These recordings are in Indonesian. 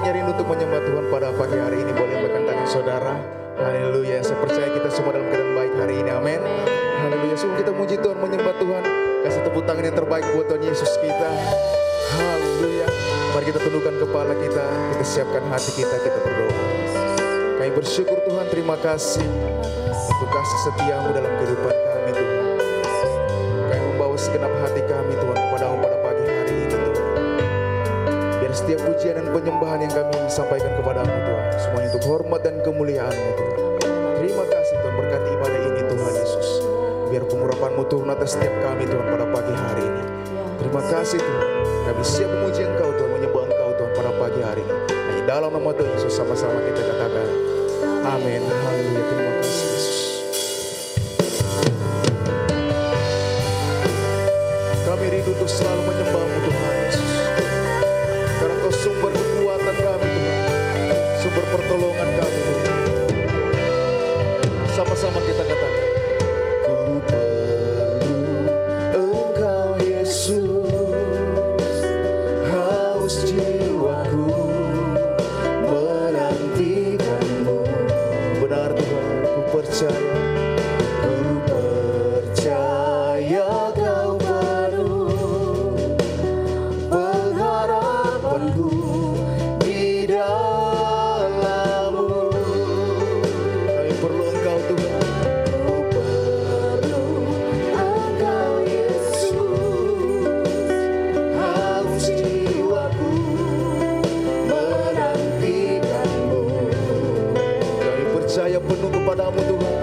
seandainya rindu untuk menyembah Tuhan pada pagi hari ini, boleh lambaikan tangan saudara. Haleluya. Saya percaya kita semua dalam keadaan baik hari ini. Amin. Haleluya. Sungguh kita muji Tuhan, menyembah Tuhan. Kasih tepuk tangan yang terbaik buat Tuhan Yesus kita. Haleluya. Mari kita tundukkan kepala kita, kita siapkan hati kita, kita berdoa. Kami bersyukur Tuhan, terima kasih untuk kasih setiamu dalam kehidupan kami Tuhan. Kami membawa segenap hati kami Tuhan kepadamu pada pagi hari ini Tuhan. Biar setiap pujian dan penyembahan yang kami sampaikan kepadamu Tuhan, semuanya untuk hormat dan kemuliaan-Mu Tuhan. Terima kasih Tuhan, berkati ibadah ini Tuhan Yesus. Biar pengurapan-Mu turun atas setiap kami Tuhan pada pagi hari ini. Terima kasih Tuhan, kami siap memuji Engkau Tuhan, menyembah Engkau Tuhan pada pagi hari ini. Hanya dalam nama Tuhan Yesus sama-sama kita katakan amin. Haleluya. Terima kasih Yesus. Kami rindu untuk selalu menyembah-Mu Tuhan Yesus. Karena Engkau sumber kekuatan kami Tuhan, sumber pertolongan kami Tuhan. Sama-sama kita katakan, ku perlu Engkau Yesus, haus jiwaku menantikan-Mu. Benar Tuhan, ku percaya Kau penuh pengharapanku di dalam-Mu. Kami perlu Engkau Tuhan, ku perlu Engkau Yesus, haus jiwaku menantikan-Mu. Kami percaya penuh kepadamu Tuhan.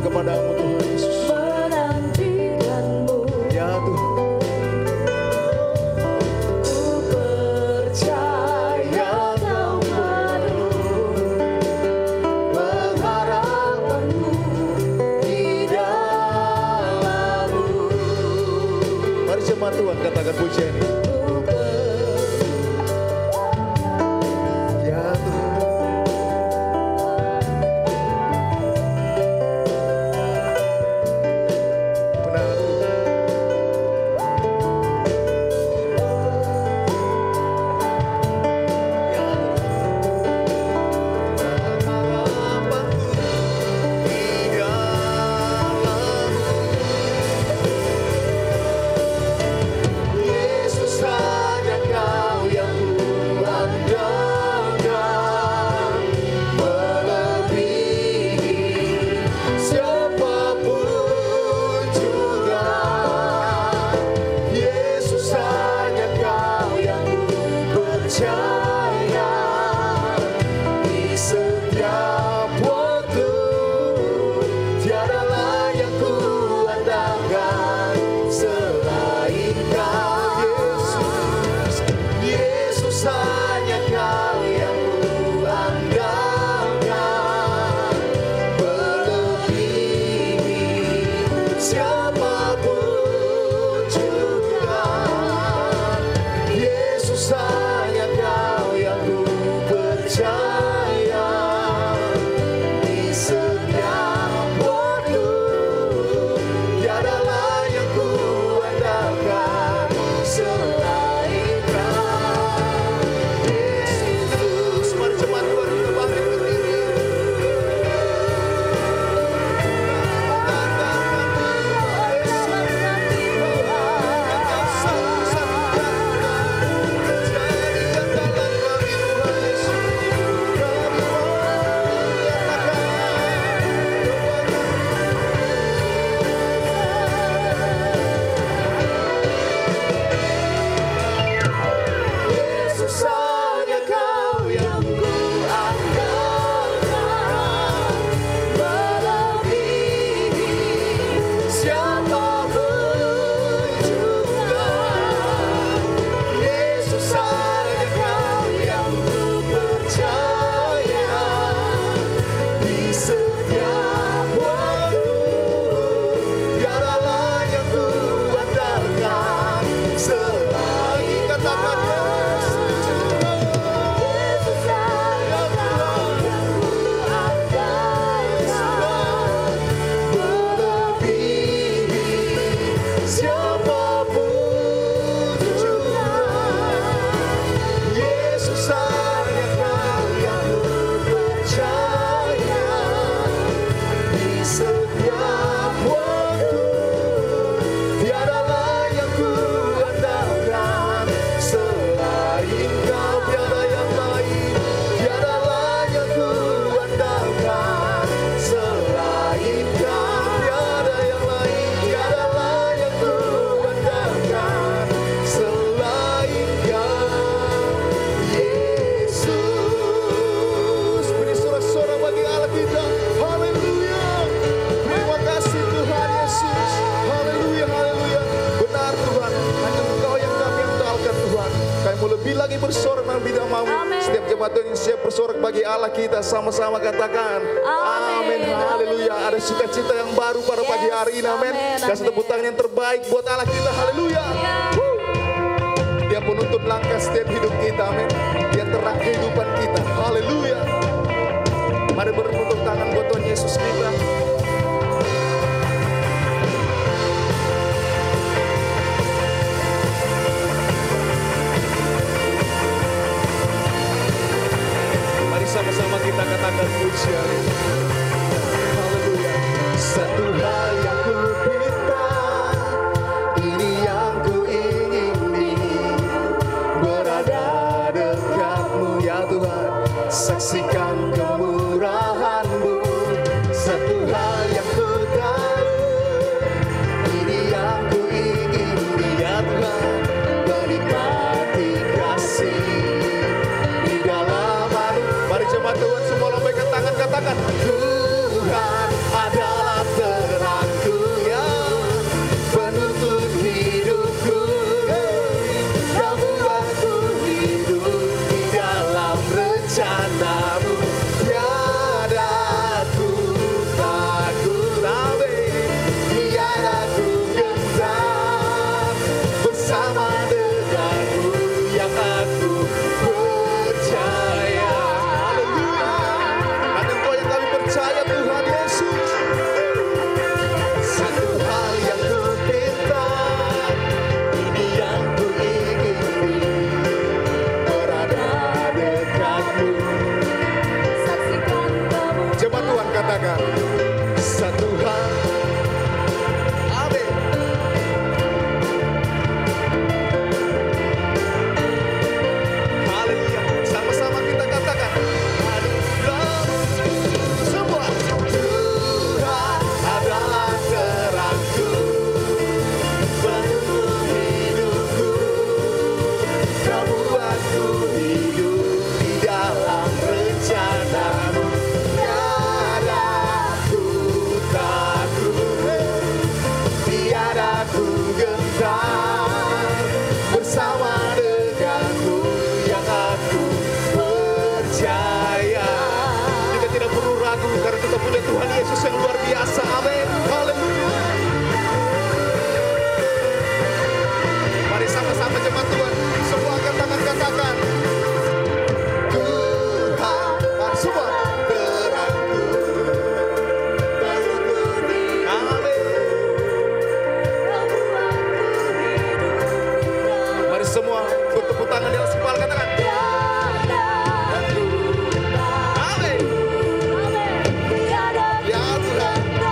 Kepadamu Tuhan Yesus, menantikan-Mu. Ya Tuhan, ku percaya Kau penuh pengharapanku di dalam-Mu. Mari jemaat Tuhan katakan pujian ini. katakan Yesus. Lagi bersorak dalam bidang mau. Setiap jemaat yang siap bersorak bagi Allah kita, sama-sama katakan amin. Haleluya. Ada cita-cita yang baru pada pagi hari ini. Amin. Kasih tepuk tangan yang terbaik buat Allah kita. Haleluya. Dia penuntun langkah setiap hidup kita. Amin. Dia terang kehidupan kita. Haleluya. Mari bertepuk tangan buat Tuhan Yesus kita. Sama-sama kita katakan pujian. Haleluya. Satu hal yang ku minta, ini yang ku ingini, berada dekatmu ya Tuhan, saksikan kemurahan-Mu. Satu hal yang ku tahu, ini yang ku ingini ya Tuhan, menikmati kasih di dalam. Mari jemaat Tuhan semua lambaikan tangan, katakan Tuhan adalah terangku yang penuntun hidupku. Kau buatku hidup di dalam rencana-Mu. Tiada ku takut, tiada ku gentar, bersama denganmu yang aku percaya. Percaya Tuhan Yesus. Satu hal yang ku minta, ini yang ku ingini, berada dekatmu, saksikan kamu. Coba Tuhan katakan satu hal. Amin. Haleluya. Sama-sama kita katakan bersama denganmu yang aku percaya. Kita tidak perlu ragu karena kita punya Tuhan Yesus yang luar biasa. Amin. Haleluya. Mari sama-sama jemaat Tuhan, semua angkat tangan katakan Tuhan, semua terangku, amin. Mari semua bertepuk tangan di atas kepala, katakan amin. Ya Tuhan.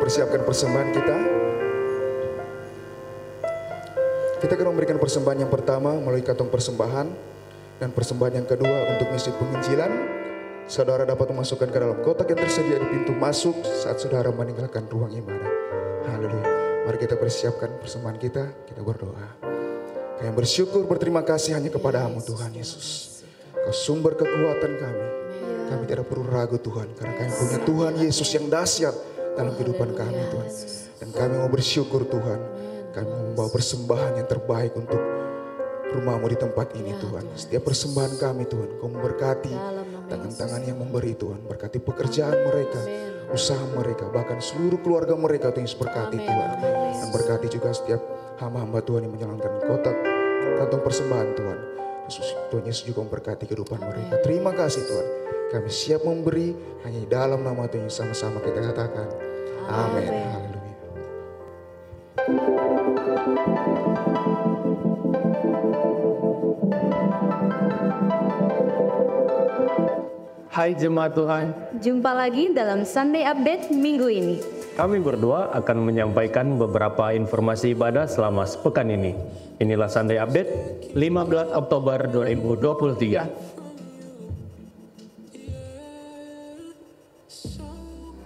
persiapkan persembahan kita. Kita akan memberikan persembahan yang pertama melalui kantong persembahan, dan persembahan yang kedua untuk misi penginjilan. Saudara dapat memasukkan ke dalam kotak yang tersedia di pintu masuk saat saudara meninggalkan ruang ibadah. Haleluya. Mari kita persiapkan persembahan kita berdoa. Kami bersyukur, berterima kasih hanya kepada-Mu Tuhan Yesus. Kau sumber kekuatan kami. Kami tidak perlu ragu Tuhan, karena kami punya Tuhan Yesus yang dahsyat dalam kehidupan kami Tuhan. Dan kami mau bersyukur Tuhan, kami membawa persembahan yang terbaik untuk rumah-Mu di tempat ini Tuhan. Setiap persembahan kami Tuhan, Kau memberkati tangan-tangan yang memberi Tuhan. Berkati pekerjaan mereka, usaha mereka, bahkan seluruh keluarga mereka Tuhan Yesus berkati Tuhan. Dan berkati juga setiap hamba-hamba Tuhan yang menjalankan kotak kantong persembahan Tuhan. Tuhan Yesus juga memberkati kehidupan mereka. Terima kasih Tuhan. Kami siap memberi hanya di dalam nama Tuhan, sama-sama kita katakan amin. Haleluya. Hai jemaat Tuhan, Jumpa lagi dalam Sunday Update minggu ini. kami berdua akan menyampaikan beberapa informasi ibadah selama sepekan ini. Inilah Sunday Update 15 Oktober 2023.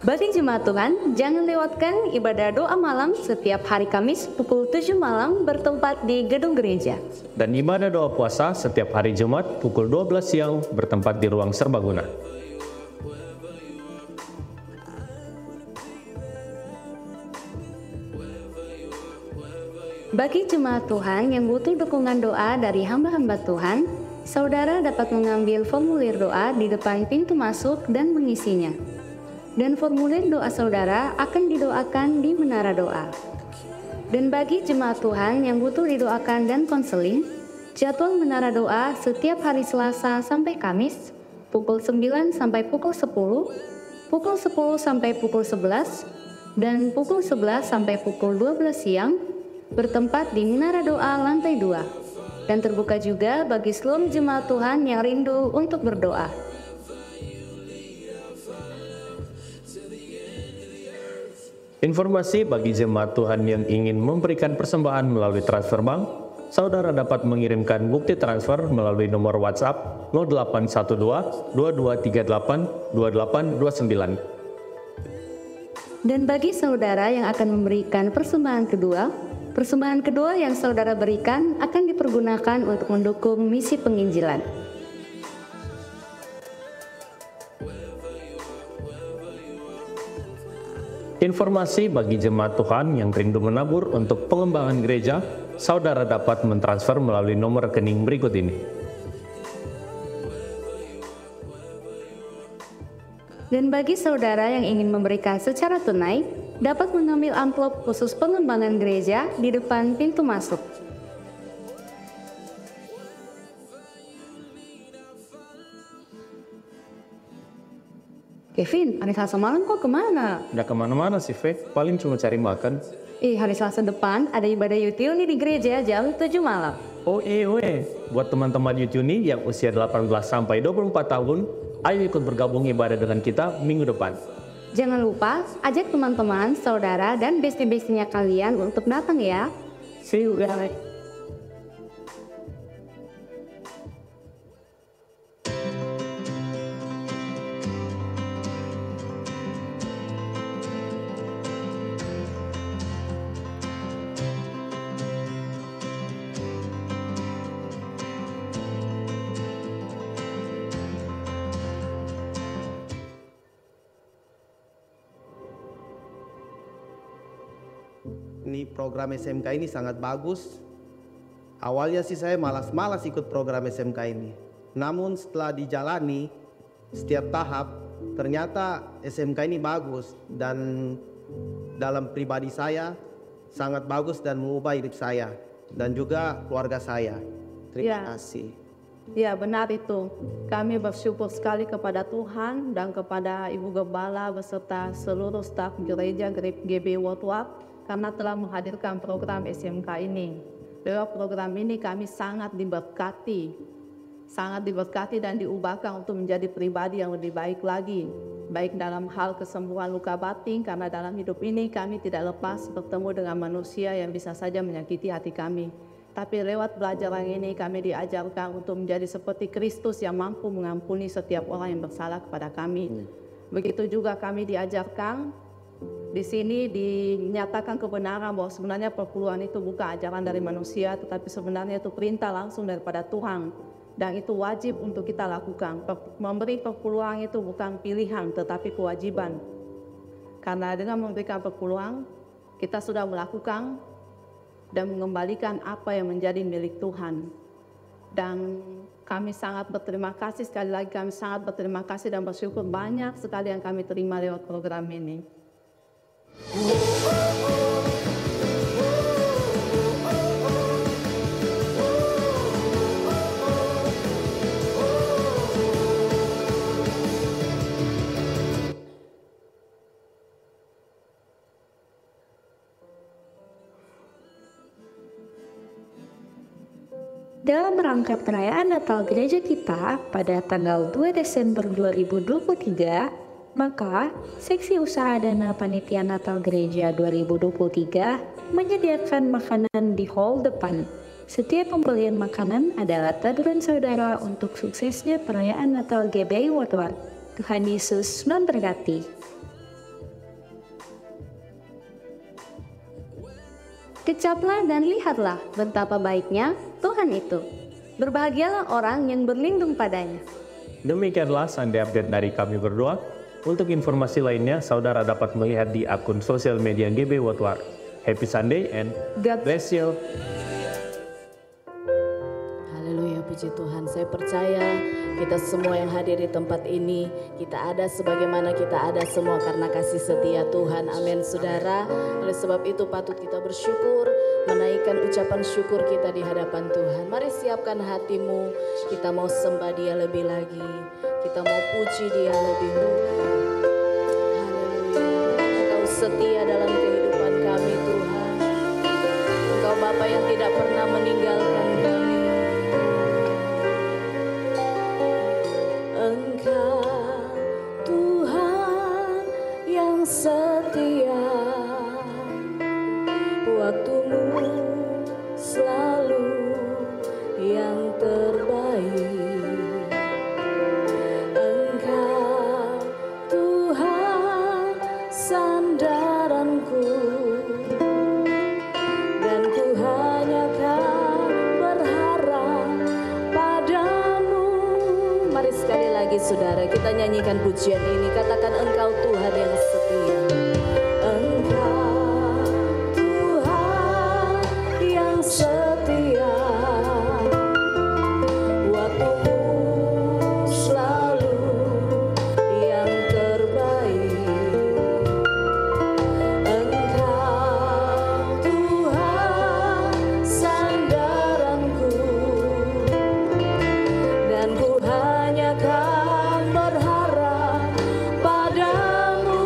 Bagi jemaat Tuhan, jangan lewatkan ibadah doa malam setiap hari Kamis pukul 7 malam bertempat di gedung gereja. Dan ibadah doa puasa setiap hari Jumat pukul 12 siang bertempat di ruang serbaguna. Bagi jemaat Tuhan yang butuh dukungan doa dari hamba-hamba Tuhan, saudara dapat mengambil formulir doa di depan pintu masuk dan mengisinya. Dan formulir doa saudara akan didoakan di menara doa. Dan bagi jemaat Tuhan yang butuh didoakan dan konseling, jadwal menara doa setiap hari Selasa sampai Kamis, pukul 9 sampai pukul 10, pukul 10 sampai pukul 11, dan pukul 11 sampai pukul 12 siang, bertempat di menara doa lantai 2. Dan terbuka juga bagi seluruh jemaat Tuhan yang rindu untuk berdoa. Informasi bagi jemaat Tuhan yang ingin memberikan persembahan melalui transfer bank, saudara dapat mengirimkan bukti transfer melalui nomor WhatsApp 0812 2238 2829. Dan bagi saudara yang akan memberikan persembahan kedua yang saudara berikan akan dipergunakan untuk mendukung misi penginjilan. Informasi bagi jemaat Tuhan yang rindu menabur untuk pengembangan gereja, saudara dapat mentransfer melalui nomor rekening berikut ini. Dan bagi saudara yang ingin memberikan secara tunai, dapat mengambil amplop khusus pengembangan gereja di depan pintu masuk. Kevin, hari Selasa malam kok kemana? Udah kemana-mana sih, Fe. Paling cuma cari makan. Hari Selasa depan ada ibadah yutil nih di gereja jam 7 malam. Oh buat teman-teman Yutuni yang usia 18 sampai 24 tahun, ayo ikut bergabung ibadah dengan kita minggu depan. Jangan lupa ajak teman-teman, saudara, dan bestie-bestinya kalian untuk datang ya. See you guys. Ini program SMK ini sangat bagus. Awalnya sih saya malas-malas ikut program SMK ini. Namun setelah dijalani setiap tahap, ternyata SMK ini bagus. Dan dalam pribadi saya sangat bagus dan mengubah hidup saya. Dan juga keluarga saya. Terima kasih. Ya, benar itu. Kami bersyukur sekali kepada Tuhan dan kepada Ibu Gembala beserta seluruh staf gereja GB Worldwide karena telah menghadirkan program SMK ini. Lewat program ini kami sangat diberkati dan diubahkan untuk menjadi pribadi yang lebih baik lagi. baik dalam hal kesembuhan luka batin, karena dalam hidup ini kami tidak lepas bertemu dengan manusia yang bisa saja menyakiti hati kami. Tapi lewat belajaran ini kami diajarkan untuk menjadi seperti Kristus yang mampu mengampuni setiap orang yang bersalah kepada kami. Begitu juga kami diajarkan, di sini dinyatakan kebenaran bahwa sebenarnya perpuluhan itu bukan ajaran dari manusia, tetapi sebenarnya itu perintah langsung daripada Tuhan. Dan itu wajib untuk kita lakukan. Memberi perpuluhan itu bukan pilihan, tetapi kewajiban. Karena dengan memberikan perpuluhan, kita sudah melakukan dan mengembalikan apa yang menjadi milik Tuhan. Dan kami sangat berterima kasih, sekali lagi kami sangat berterima kasih dan bersyukur banyak sekali yang kami terima lewat program ini. Dalam rangka perayaan Natal gereja kita pada tanggal 2 Desember 2023, maka Seksi Usaha Dana Panitia Natal Gereja 2023 menyediakan makanan di hall depan. Setiap pembelian makanan adalah taduran saudara untuk suksesnya perayaan Natal GBI Worldwide. Tuhan Yesus memberkati. Kecaplah dan lihatlah betapa baiknya Tuhan itu. Berbahagialah orang yang berlindung padanya. Demikianlah Sunday Update dari kami berdua. Untuk informasi lainnya, saudara dapat melihat di akun sosial media GB Worldwide. Happy Sunday and God bless you. Haleluya, puji Tuhan. Saya percaya kita semua yang hadir di tempat ini, kita ada sebagaimana kita ada semua karena kasih setia Tuhan. Amin, saudara. Oleh sebab itu patut kita bersyukur, menaikkan ucapan syukur kita di hadapan Tuhan. Mari siapkan hatimu, kita mau sembah Dia lebih lagi, kita mau puji Dia lebih lagi. Haleluya, Engkau setia dalam kehidupan kami Tuhan. Engkau Bapa yang tidak pernah meninggalkan kami. Engkau Tuhan yang setia, waktumu selalu yang terbaik. Engkau Tuhan sandaranku, dan ku hanya akan berharap padamu. Mari sekali lagi saudara, kita nyanyikan pujian ini. Katakan, Engkau Tuhan yang setia. Engkau Tuhan yang setia, waktumu selalu yang terbaik. Engkau Tuhan sandaranku, dan ku hanya akan berharap padamu.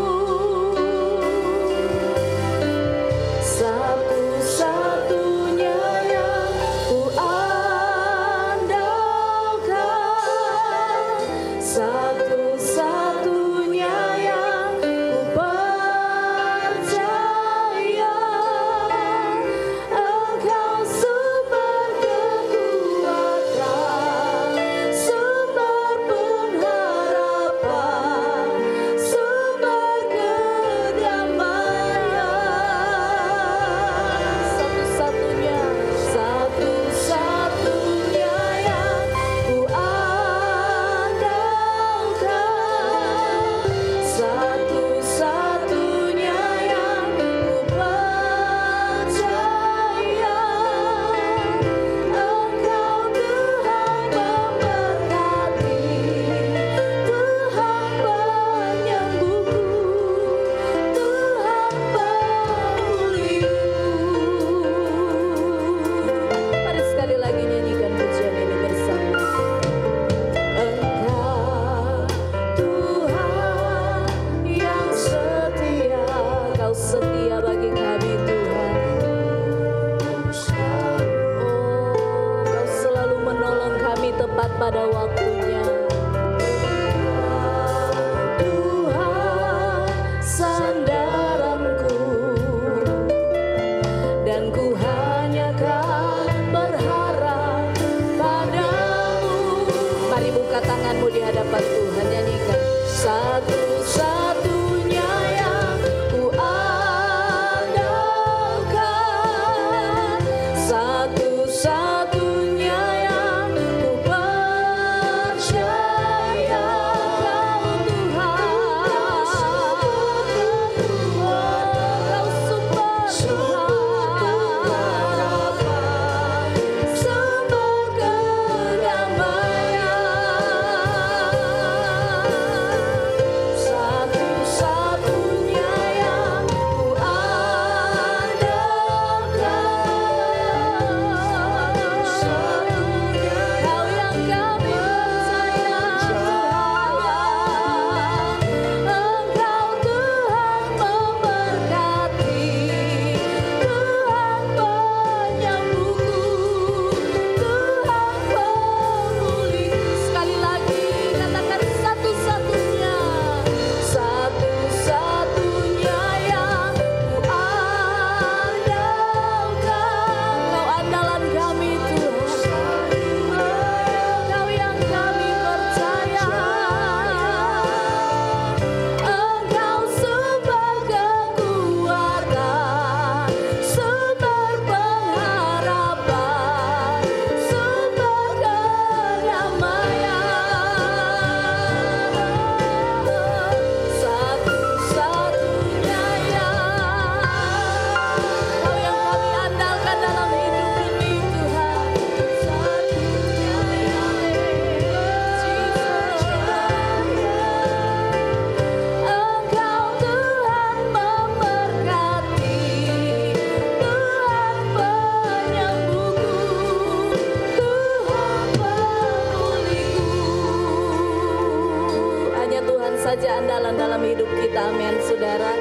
saja andalan dalam hidup kita. Amin, saudara.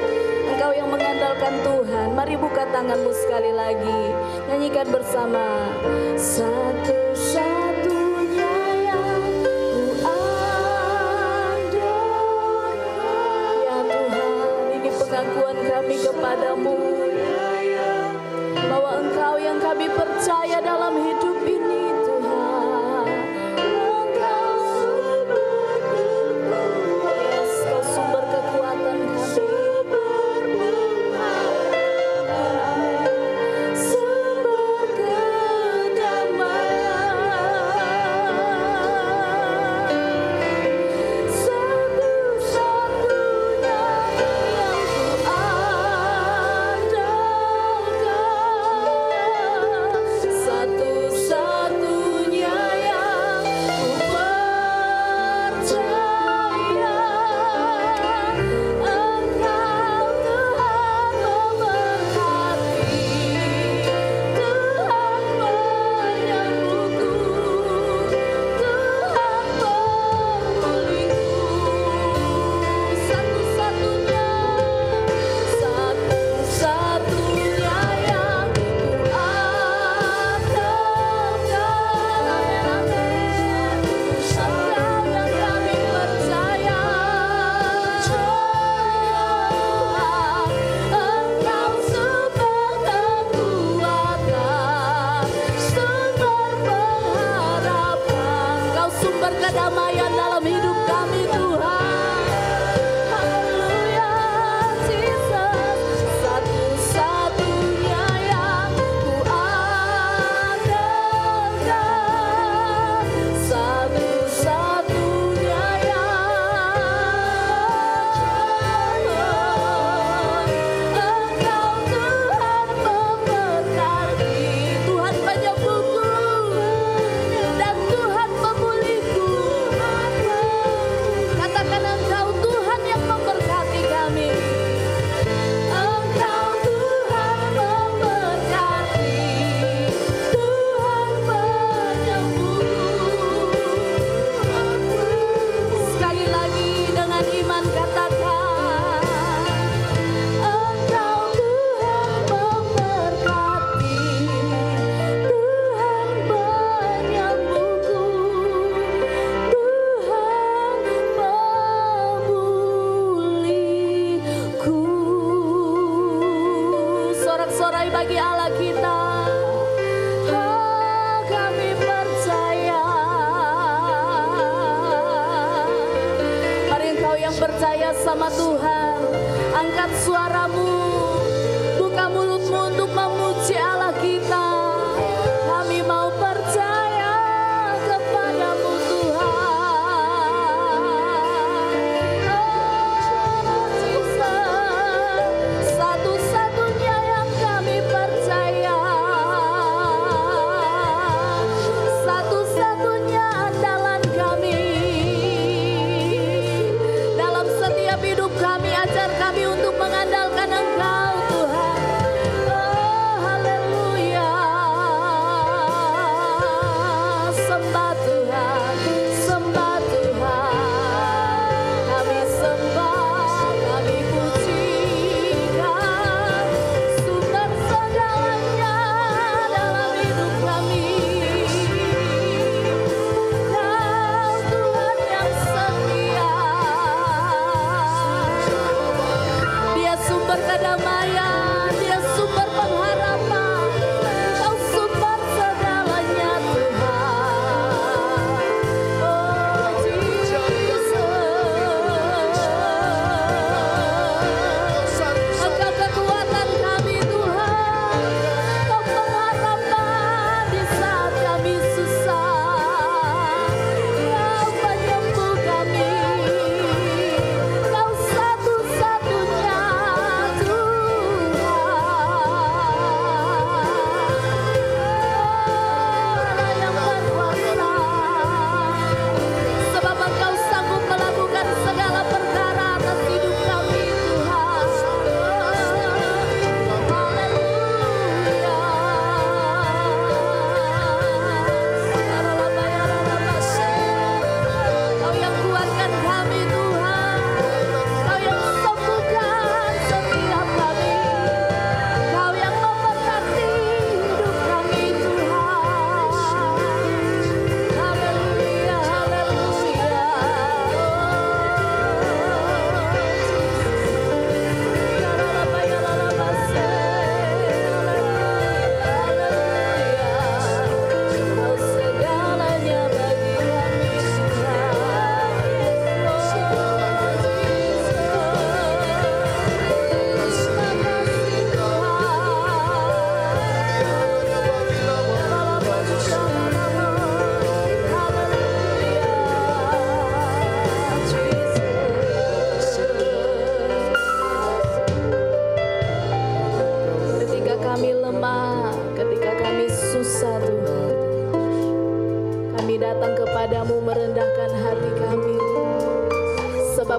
Engkau yang mengandalkan Tuhan, mari buka tanganmu sekali lagi. Nyanyikan bersama. Satu-satunya yang ku andalkan. Ya Tuhan, ini pengakuan kami kepadamu, bahwa Engkau yang kami percaya dalam hidup ini, Tuhan. Engkau sumber kekuatan kami. Sumber kedamaian. Satu-satunya yang ku andalkan. Satu-satunya yang ku percaya. Engkau Tuhan memberkati, Tuhan menyembuhku, Tuhan memulihku. Satu-satunya yang ku andalkan. Engkau yang kami percaya. Engkau sumber kekuatan, sumber pengharapan. Engkau sumber kedamaian dalam hidup kami, Tuhan. Haleluya, Jesus. Satu-satunya yang ku andalkan. Satu-satunya Engkau Tuhan memberkati, Tuhan penyembuhku, dan Tuhan pemulihku. Katakan Engkau Tuhan yang memberkati kami. Engkau Tuhan memberkati, Tuhan penyembuh. Sekali lagi dengan iman katakan. Engkau Tuhan memberkati, Tuhan penyembuhku, Tuhan memulihku. Sorak-sorai bagi Allah kita. Kami percaya. Mari engkau yang percaya sama Tuhan, angkat suaramu, buka mulutmu untuk memuji Allah kita. Kami mau percaya kepadamu, Tuhan. Oh, Jesus, satu-satunya yang kami percaya, satu-satunya andalan kami. Dalam setiap hidup kami, ajar kami untuk mengandalkan Engkau, Tuhan. Oh, haleluya.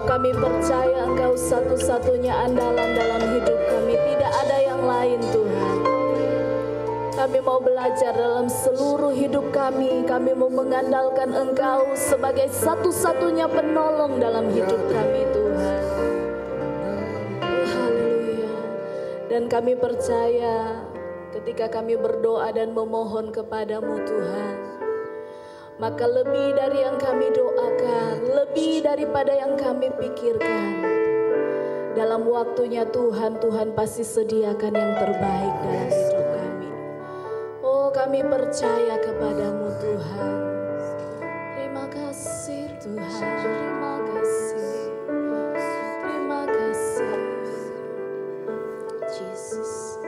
Sebab kami percaya Engkau satu-satunya andalan dalam hidup kami. Tidak ada yang lain Tuhan. Kami mau belajar dalam seluruh hidup kami. Kami mau mengandalkan Engkau sebagai satu-satunya penolong dalam hidup kami Tuhan. Haleluya. Dan kami percaya ketika kami berdoa dan memohon kepadamu Tuhan, maka lebih dari yang kami doakan, lebih daripada yang kami pikirkan, dalam waktunya Tuhan, Tuhan pasti sediakan yang terbaik dalam hidup kami. Oh, kami percaya kepadamu Tuhan. Terima kasih Tuhan, terima kasih, terima kasih Yesus.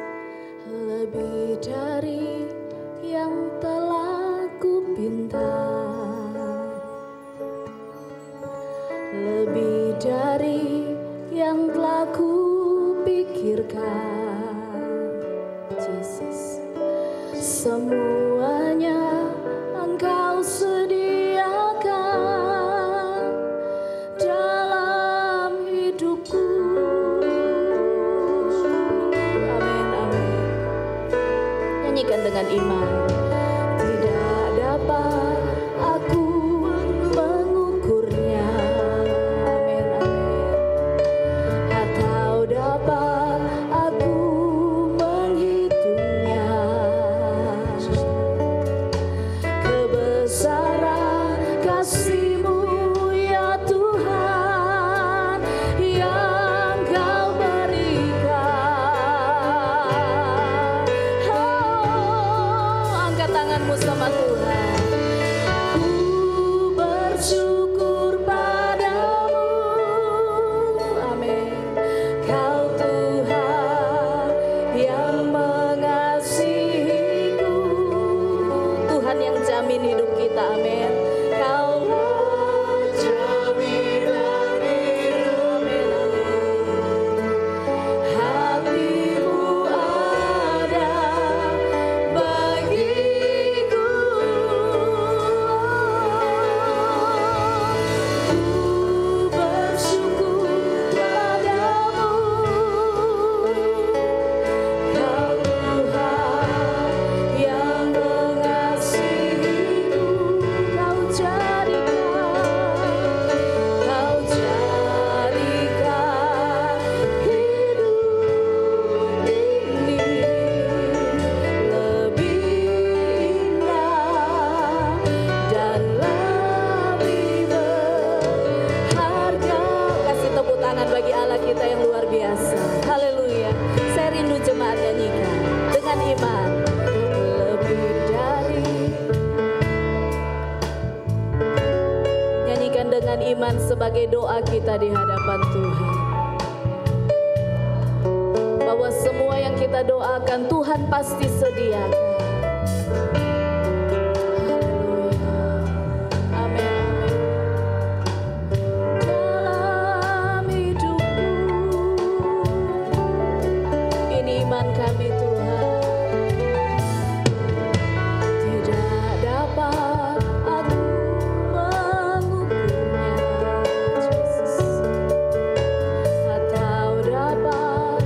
Lebih dari yang telah kupinta, lebih dari yang telah kupikirkan, Yesus. Semuanya Engkau sediakan dalam hidupku. Amin, amin. Nyanyikan dengan iman. Tidak dapat aku mengukurnya, amin, amin. Atau dapat aku menghitungnya. Kebesaran kasih-Mu ya Tuhan yang Kau berikan. Oh, angkat tanganmu sama Tuhan. Ku bersyukur padamu, amin. Kau Tuhan yang mengasihiku, Tuhan yang jamin hidup kita, amin. Kaulah jaminan hidup, amin, amin. Hati-Mu ada bagiku. Ku bersyukur padamu, Kau Tuhan yang mengasihiku. Kau jadikan hidup ini lebih indah dan lebih berharga. Kasih tepuk tangan bagi Allah kita yang luar biasa. Haleluya. Saya rindu jemaat nyanyikan dengan iman. Lebih dari, nyanyikan dengan iman sebagai doa kita di hadapan Tuhan, bahwa semua yang kita doakan Tuhan pasti sediakan. Haleluya. Amin, amin. Dalam hidupku, ini iman kami Tuhan. Tidak dapat aku mengukurnya, Yesus, atau dapat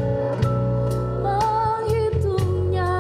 menghitungnya.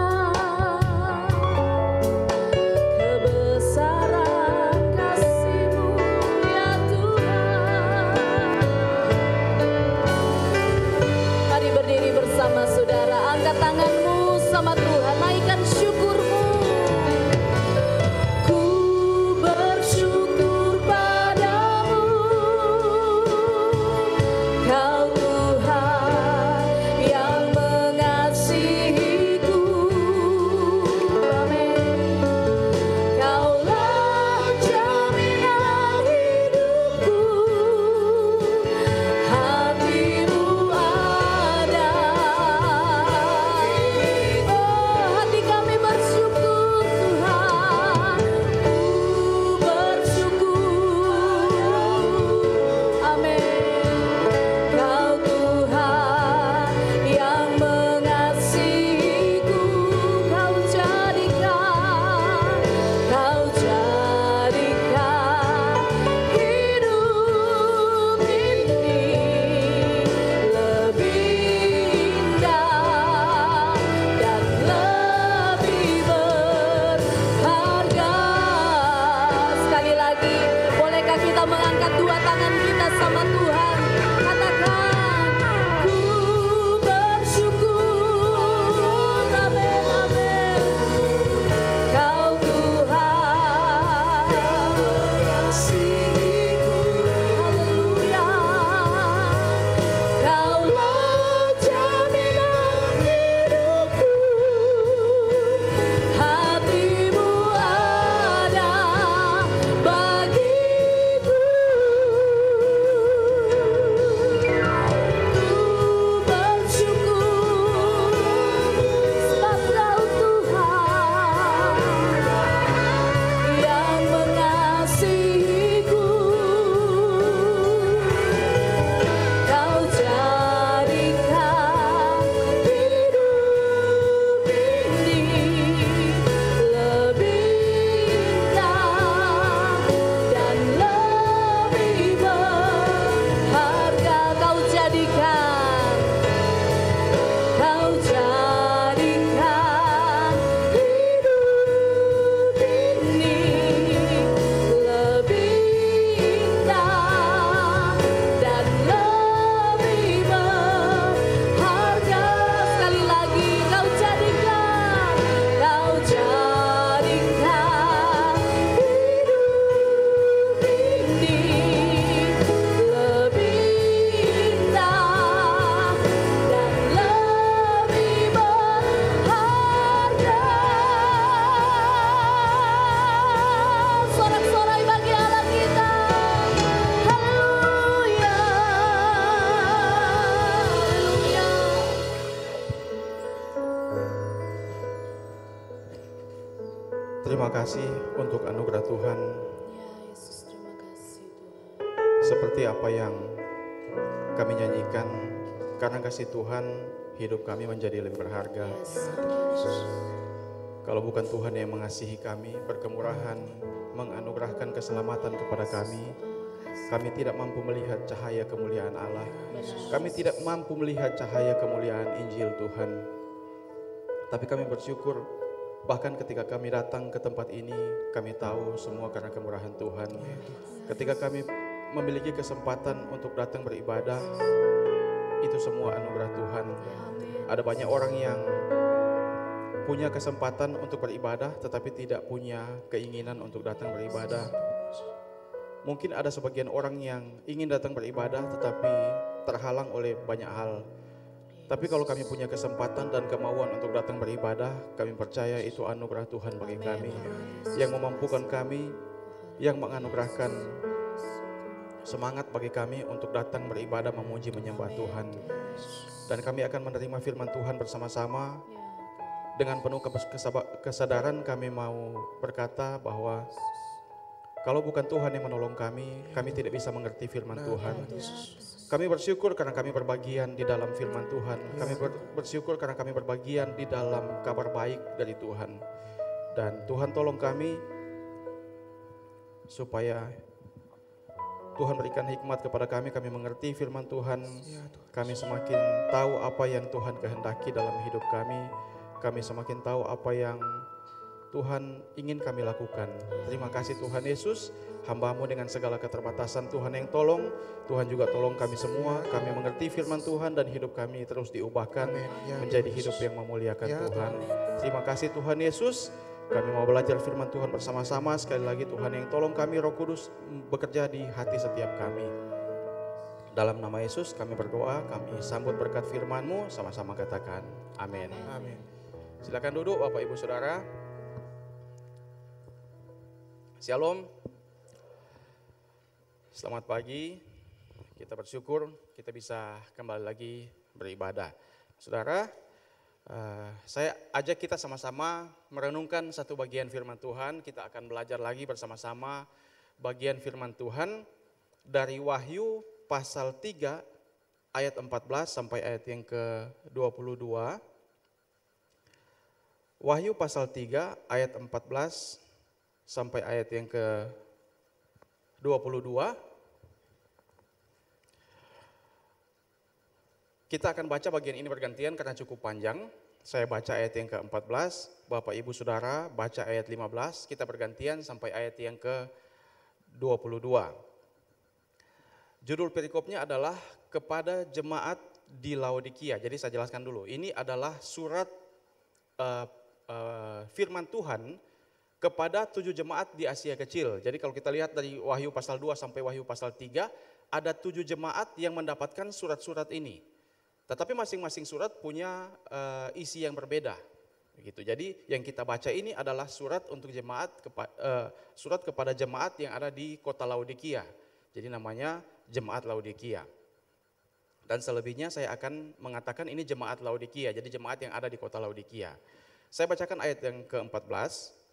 Terima kasih untuk anugerah Tuhan. Ya Yesus, terima kasih Tuhan. Seperti apa yang kami nyanyikan, karena kasih Tuhan hidup kami menjadi lebih berharga. Kalau bukan Tuhan yang mengasihi kami, berkemurahan, menganugerahkan keselamatan kepada kami tidak mampu melihat cahaya kemuliaan Allah. Kami tidak mampu melihat cahaya kemuliaan Injil Tuhan. Tapi kami bersyukur, bahkan ketika kami datang ke tempat ini, kami tahu semua karena kemurahan Tuhan. Ketika kami memiliki kesempatan untuk datang beribadah, itu semua anugerah Tuhan. Ada banyak orang yang punya kesempatan untuk beribadah tetapi tidak punya keinginan untuk datang beribadah. Mungkin ada sebagian orang yang ingin datang beribadah tetapi terhalang oleh banyak hal. Tapi kalau kami punya kesempatan dan kemauan untuk datang beribadah, kami percaya itu anugerah Tuhan bagi kami, yang memampukan kami, yang menganugerahkan semangat bagi kami untuk datang beribadah, memuji, menyembah Tuhan. Dan kami akan menerima firman Tuhan bersama-sama. Dengan penuh kesadaran kami mau berkata bahwa kalau bukan Tuhan yang menolong kami tidak bisa mengerti firman Tuhan. Kami bersyukur karena kami berbagian di dalam firman Tuhan. Kami bersyukur karena kami berbagian di dalam kabar baik dari Tuhan. Dan Tuhan tolong kami supaya Tuhan berikan hikmat kepada kami mengerti firman Tuhan. Kami semakin tahu apa yang Tuhan kehendaki dalam hidup kami. Kami semakin tahu apa yang Tuhan ingin kami lakukan. Terima kasih Tuhan Yesus, hamba-Mu dengan segala keterbatasan Tuhan yang tolong. Tuhan juga tolong kami semua, kami mengerti firman Tuhan dan hidup kami terus diubahkan menjadi hidup yang memuliakan Tuhan. Terima kasih Tuhan Yesus, kami mau belajar firman Tuhan bersama-sama. Sekali lagi Tuhan yang tolong kami, Roh Kudus bekerja di hati setiap kami. Dalam nama Yesus kami berdoa, kami sambut berkat firman-Mu, sama-sama katakan amin. Amin. Silakan duduk Bapak Ibu Saudara. Shalom. Selamat pagi. Kita bersyukur kita bisa kembali lagi beribadah. Saudara, saya ajak kita sama-sama merenungkan satu bagian firman Tuhan. Kita akan belajar lagi bersama-sama bagian firman Tuhan dari Wahyu pasal 3 ayat 14 sampai ayat yang ke-22. Wahyu pasal 3 ayat 14 sampai ayat yang ke-22. Kita akan baca bagian ini bergantian karena cukup panjang. Saya baca ayat yang ke-14, Bapak Ibu Saudara baca ayat 15, kita bergantian sampai ayat yang ke-22. Judul perikopnya adalah kepada jemaat di Laodikia. Jadi saya jelaskan dulu, ini adalah surat firman Tuhan kepada 7 jemaat di Asia Kecil. Jadi kalau kita lihat dari Wahyu pasal 2 sampai Wahyu pasal 3, ada 7 jemaat yang mendapatkan surat-surat ini. Tetapi masing-masing surat punya isi yang berbeda. Begitu. Jadi yang kita baca ini adalah surat untuk surat kepada jemaat yang ada di kota Laodikia. Jadi namanya jemaat Laodikia. Dan selebihnya saya akan mengatakan ini jemaat Laodikia, jadi jemaat yang ada di kota Laodikia. Saya bacakan ayat yang ke-14.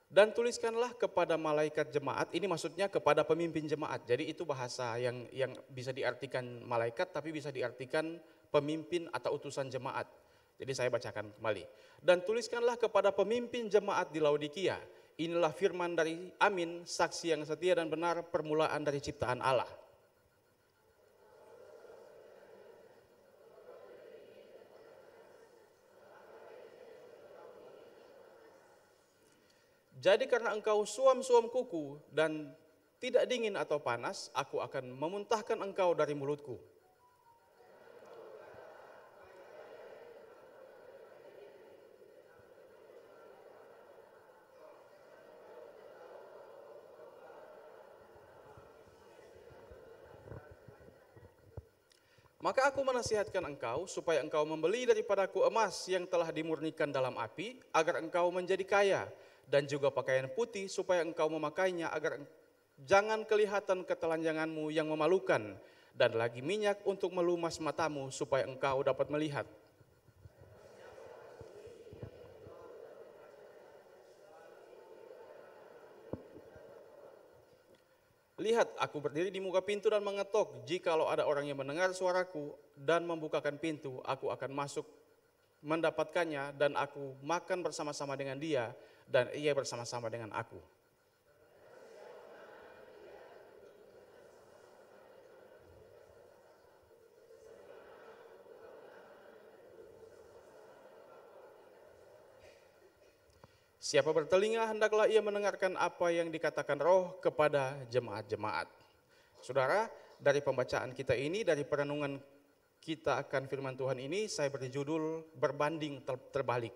Dan tuliskanlah kepada malaikat jemaat, ini maksudnya kepada pemimpin jemaat. Jadi itu bahasa yang bisa diartikan malaikat tapi bisa diartikan pemimpin atau utusan jemaat. Jadi saya bacakan kembali. Dan tuliskanlah kepada pemimpin jemaat di Laodikia, inilah firman dari Amin, saksi yang setia dan benar, permulaan dari ciptaan Allah. Jadi karena engkau suam-suam kuku dan tidak dingin atau panas, aku akan memuntahkan engkau dari mulutku. Maka aku menasihatkan engkau supaya engkau membeli daripadaku emas yang telah dimurnikan dalam api, agar engkau menjadi kaya, dan juga pakaian putih supaya engkau memakainya agar jangan kelihatan ketelanjanganmu yang memalukan, dan lagi minyak untuk melumas matamu supaya engkau dapat melihat. Lihat, aku berdiri di muka pintu dan mengetok. Jikalau ada orang yang mendengar suaraku dan membukakan pintu, aku akan masuk mendapatkannya dan aku makan bersama-sama dengan dia dan ia bersama-sama dengan aku. Siapa bertelinga hendaklah ia mendengarkan apa yang dikatakan Roh kepada jemaat-jemaat. Saudara, dari pembacaan kita ini, dari perenungan kita akan firman Tuhan ini, saya beri judul berbanding terbalik.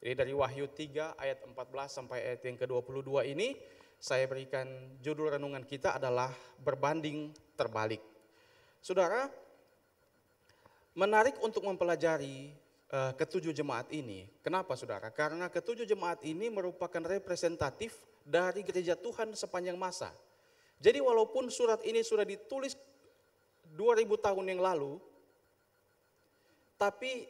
Jadi dari Wahyu 3 ayat 14 sampai ayat yang ke-22 ini, saya berikan judul renungan kita adalah berbanding terbalik. Saudara, menarik untuk mempelajari ketujuh jemaat ini. Kenapa saudara? Karena ketujuh jemaat ini merupakan representatif dari gereja Tuhan sepanjang masa. Jadi walaupun surat ini sudah ditulis 2000 tahun yang lalu, tapi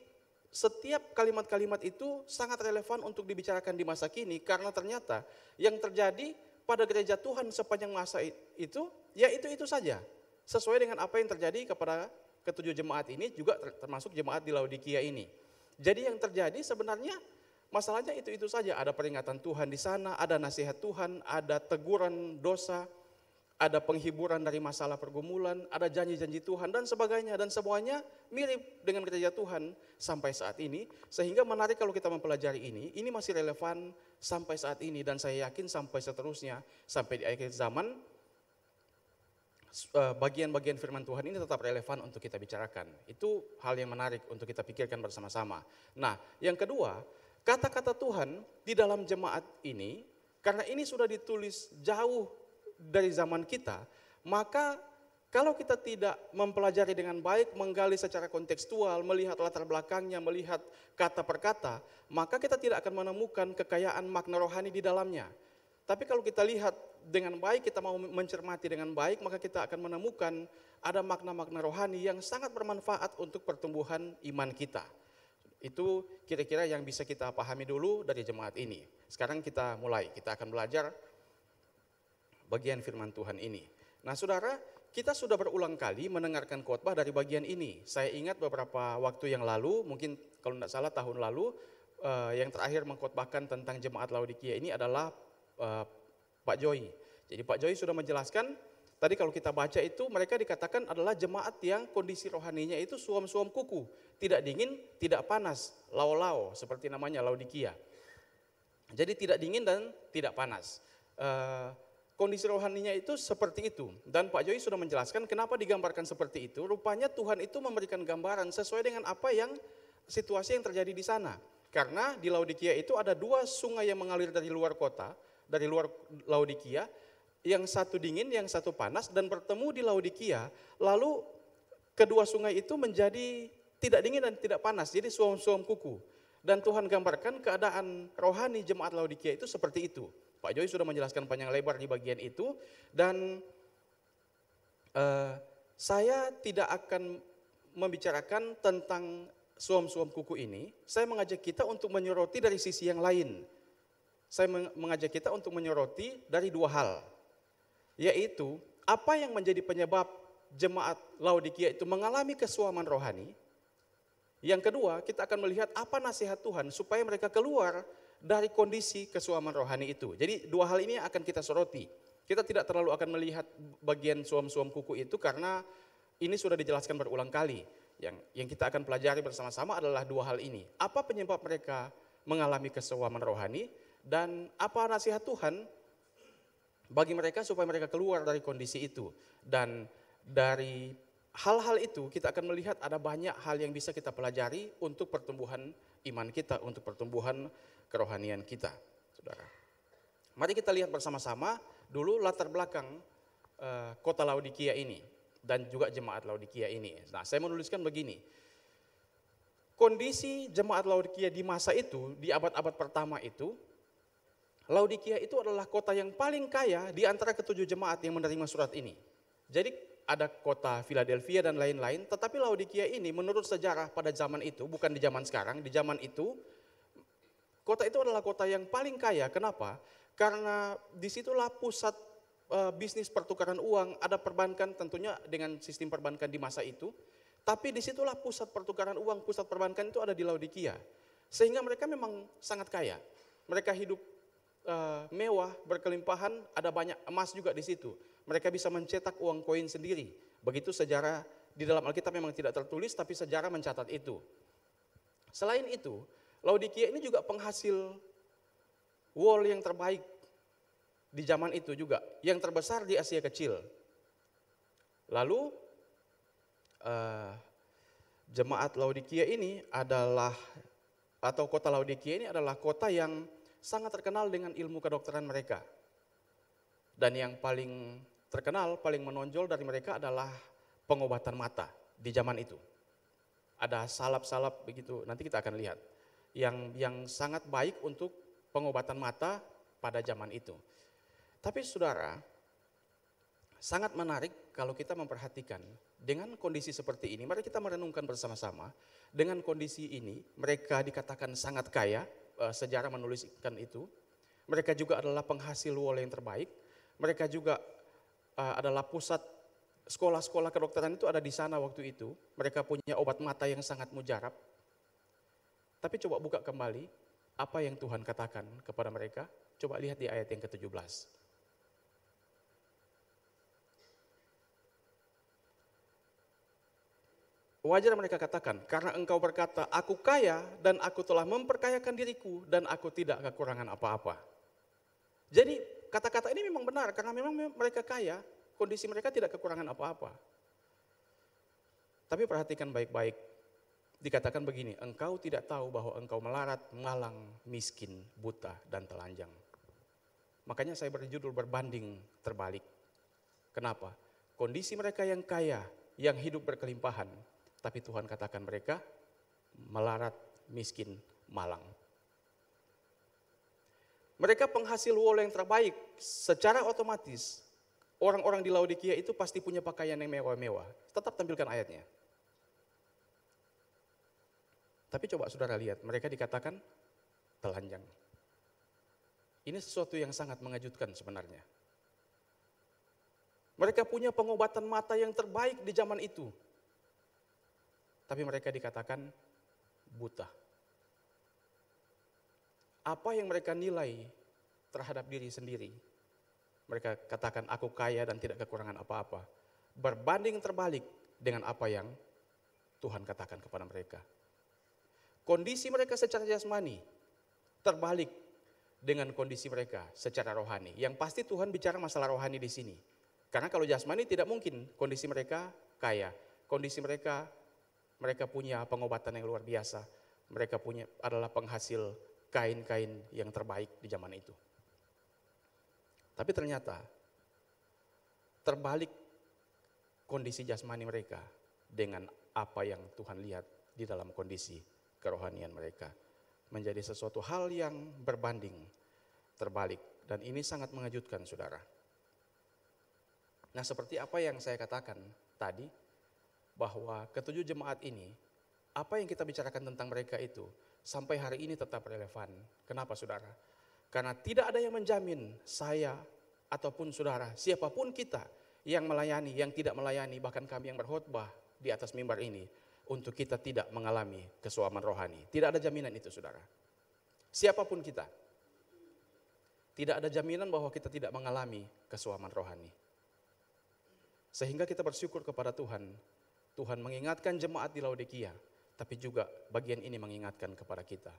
setiap kalimat-kalimat itu sangat relevan untuk dibicarakan di masa kini, karena ternyata yang terjadi pada gereja Tuhan sepanjang masa itu, ya itu saja. Sesuai dengan apa yang terjadi kepada ketujuh jemaat ini, juga termasuk jemaat di Laodikia ini. Jadi yang terjadi sebenarnya masalahnya itu saja. Ada peringatan Tuhan di sana, ada nasihat Tuhan, ada teguran dosa, ada penghiburan dari masalah pergumulan, ada janji-janji Tuhan dan sebagainya. Dan semuanya mirip dengan gereja Tuhan sampai saat ini. Sehingga menarik kalau kita mempelajari ini masih relevan sampai saat ini. Dan saya yakin sampai seterusnya, sampai di akhir zaman, bagian-bagian firman Tuhan ini tetap relevan untuk kita bicarakan. Itu hal yang menarik untuk kita pikirkan bersama-sama. Nah, yang kedua, kata-kata Tuhan di dalam jemaat ini, karena ini sudah ditulis jauh dari zaman kita, maka kalau kita tidak mempelajari dengan baik, menggali secara kontekstual, melihat latar belakangnya, melihat kata per kata, maka kita tidak akan menemukan kekayaan makna rohani di dalamnya. Tapi kalau kita lihat dengan baik, kita mau mencermati dengan baik, maka kita akan menemukan ada makna-makna rohani yang sangat bermanfaat untuk pertumbuhan iman kita. Itu kira-kira yang bisa kita pahami dulu dari jemaat ini. Sekarang kita mulai, kita akan belajar bagian firman Tuhan ini. Nah saudara, kita sudah berulang kali mendengarkan khotbah dari bagian ini. Saya ingat beberapa waktu yang lalu, mungkin kalau tidak salah tahun lalu, yang terakhir mengkhotbahkan tentang jemaat Laodikia ini adalah Pak Joy. Jadi Pak Joy sudah menjelaskan, tadi kalau kita baca itu mereka dikatakan adalah jemaat yang kondisi rohaninya itu suam-suam kuku. Tidak dingin, tidak panas, lau-lau seperti namanya Laodikia. Jadi tidak dingin dan tidak panas. Kondisi rohaninya itu seperti itu. Dan Pak Joy sudah menjelaskan kenapa digambarkan seperti itu. Rupanya Tuhan itu memberikan gambaran sesuai dengan apa yang situasi yang terjadi di sana. Karena di Laodikia itu ada dua sungai yang mengalir dari luar kota, dari luar Laodikia, yang satu dingin, yang satu panas, dan bertemu di Laodikia, lalu kedua sungai itu menjadi tidak dingin dan tidak panas, jadi suam-suam kuku. Dan Tuhan gambarkan keadaan rohani jemaat Laodikia itu seperti itu. Pak Joy sudah menjelaskan panjang lebar di bagian itu, dan saya tidak akan membicarakan tentang suam-suam kuku ini. Saya mengajak kita untuk menyoroti dari sisi yang lain. Saya mengajak kita untuk menyoroti dari dua hal, yaitu apa yang menjadi penyebab jemaat Laodikia itu mengalami kesuaman rohani. Yang kedua, kita akan melihat apa nasihat Tuhan supaya mereka keluar dari kondisi kesuaman rohani itu. Jadi dua hal ini akan kita soroti. Kita tidak terlalu akan melihat bagian suam-suam kuku itu karena ini sudah dijelaskan berulang kali. Yang kita akan pelajari bersama-sama adalah dua hal ini. Apa penyebab mereka mengalami kesuaman rohani? Dan apa nasihat Tuhan bagi mereka supaya mereka keluar dari kondisi itu. Dan dari hal-hal itu kita akan melihat ada banyak hal yang bisa kita pelajari untuk pertumbuhan iman kita, untuk pertumbuhan kerohanian kita. Saudara, mari kita lihat bersama-sama dulu latar belakang kota Laodikia ini dan juga jemaat Laodikia ini. Nah, saya menuliskan begini. Kondisi jemaat Laodikia di masa itu, di abad-abad pertama itu, Laodikia itu adalah kota yang paling kaya di antara ketujuh jemaat yang menerima surat ini. Jadi ada kota Philadelphia dan lain-lain, tetapi Laodikia ini menurut sejarah pada zaman itu, bukan di zaman sekarang, di zaman itu, kota itu adalah kota yang paling kaya. Kenapa? Karena disitulah pusat bisnis pertukaran uang, ada perbankan tentunya dengan sistem perbankan di masa itu. Tapi disitulah pusat pertukaran uang, pusat perbankan itu ada di Laodikia. Sehingga mereka memang sangat kaya. Mereka hidup mewah, berkelimpahan, ada banyak emas juga di situ. Mereka bisa mencetak uang koin sendiri. Begitu sejarah di dalam Alkitab memang tidak tertulis, tapi sejarah mencatat itu. Selain itu, Laodikia ini juga penghasil wool yang terbaik di zaman itu juga, yang terbesar di Asia Kecil. Lalu jemaat Laodikia ini adalah, atau kota Laodikia ini adalah kota yang sangat terkenal dengan ilmu kedokteran mereka. Dan yang paling terkenal, paling menonjol dari mereka adalah pengobatan mata di zaman itu. Ada salap-salap begitu, nanti kita akan lihat. Yang sangat baik untuk pengobatan mata pada zaman itu. Tapi saudara, sangat menarik kalau kita memperhatikan dengan kondisi seperti ini. Mari kita merenungkan bersama-sama. Dengan kondisi ini, mereka dikatakan sangat kaya, sejarah menuliskan itu. Mereka juga adalah penghasil wool yang terbaik. Mereka juga adalah pusat sekolah-sekolah kedokteran itu ada di sana waktu itu. Mereka punya obat mata yang sangat mujarab. Tapi coba buka kembali apa yang Tuhan katakan kepada mereka. Coba lihat di ayat yang ke-17. Wajar mereka katakan, karena engkau berkata, aku kaya dan aku telah memperkayakan diriku dan aku tidak kekurangan apa-apa. Jadi kata-kata ini memang benar, karena memang mereka kaya, kondisi mereka tidak kekurangan apa-apa. Tapi perhatikan baik-baik, dikatakan begini, engkau tidak tahu bahwa engkau melarat, malang, miskin, buta, dan telanjang. Makanya saya berjudul berbanding terbalik. Kenapa? Kondisi mereka yang kaya, yang hidup berkelimpahan, tapi Tuhan katakan mereka melarat, miskin, malang. Mereka penghasil wool yang terbaik, secara otomatis orang-orang di Laodikia itu pasti punya pakaian yang mewah-mewah. Tetap tampilkan ayatnya. Tapi coba saudara lihat, mereka dikatakan telanjang. Ini sesuatu yang sangat mengejutkan sebenarnya. Mereka punya pengobatan mata yang terbaik di zaman itu. Tapi mereka dikatakan buta. Apa yang mereka nilai terhadap diri sendiri? Mereka katakan aku kaya dan tidak kekurangan apa-apa. Berbanding terbalik dengan apa yang Tuhan katakan kepada mereka. Kondisi mereka secara jasmani terbalik dengan kondisi mereka secara rohani. Yang pasti Tuhan bicara masalah rohani di sini. Karena kalau jasmani tidak mungkin kondisi mereka kaya. Kondisi mereka punya pengobatan yang luar biasa. Mereka adalah penghasil kain-kain yang terbaik di zaman itu. Tapi ternyata terbalik kondisi jasmani mereka dengan apa yang Tuhan lihat di dalam kondisi kerohanian mereka. Menjadi sesuatu hal yang berbanding terbalik. Dan ini sangat mengejutkan saudara. Nah seperti apa yang saya katakan tadi, bahwa ketujuh jemaat ini, apa yang kita bicarakan tentang mereka itu, sampai hari ini tetap relevan. Kenapa saudara? Karena tidak ada yang menjamin saya ataupun saudara, siapapun kita yang melayani, yang tidak melayani, bahkan kami yang berkhotbah di atas mimbar ini, untuk kita tidak mengalami kesuaman rohani. Tidak ada jaminan itu saudara. Siapapun kita, tidak ada jaminan bahwa kita tidak mengalami kesuaman rohani. Sehingga kita bersyukur kepada Tuhan. Tuhan mengingatkan jemaat di Laodikia, tapi juga bagian ini mengingatkan kepada kita.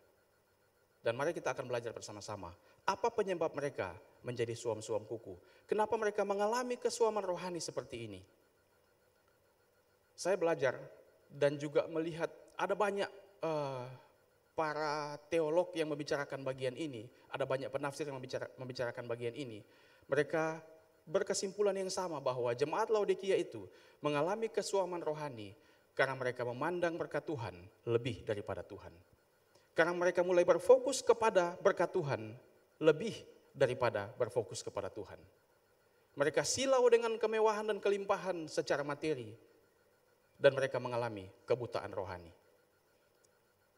Dan mari kita akan belajar bersama-sama, apa penyebab mereka menjadi suam-suam kuku? Kenapa mereka mengalami kesuaman rohani seperti ini? Saya belajar dan juga melihat ada banyak para teolog yang membicarakan bagian ini, ada banyak penafsir yang membicarakan bagian ini. Mereka berkesimpulan yang sama bahwa jemaat Laodikia itu mengalami kesuaman rohani karena mereka memandang berkat Tuhan lebih daripada Tuhan. Karena mereka mulai berfokus kepada berkat Tuhan lebih daripada berfokus kepada Tuhan. Mereka silau dengan kemewahan dan kelimpahan secara materi dan mereka mengalami kebutaan rohani.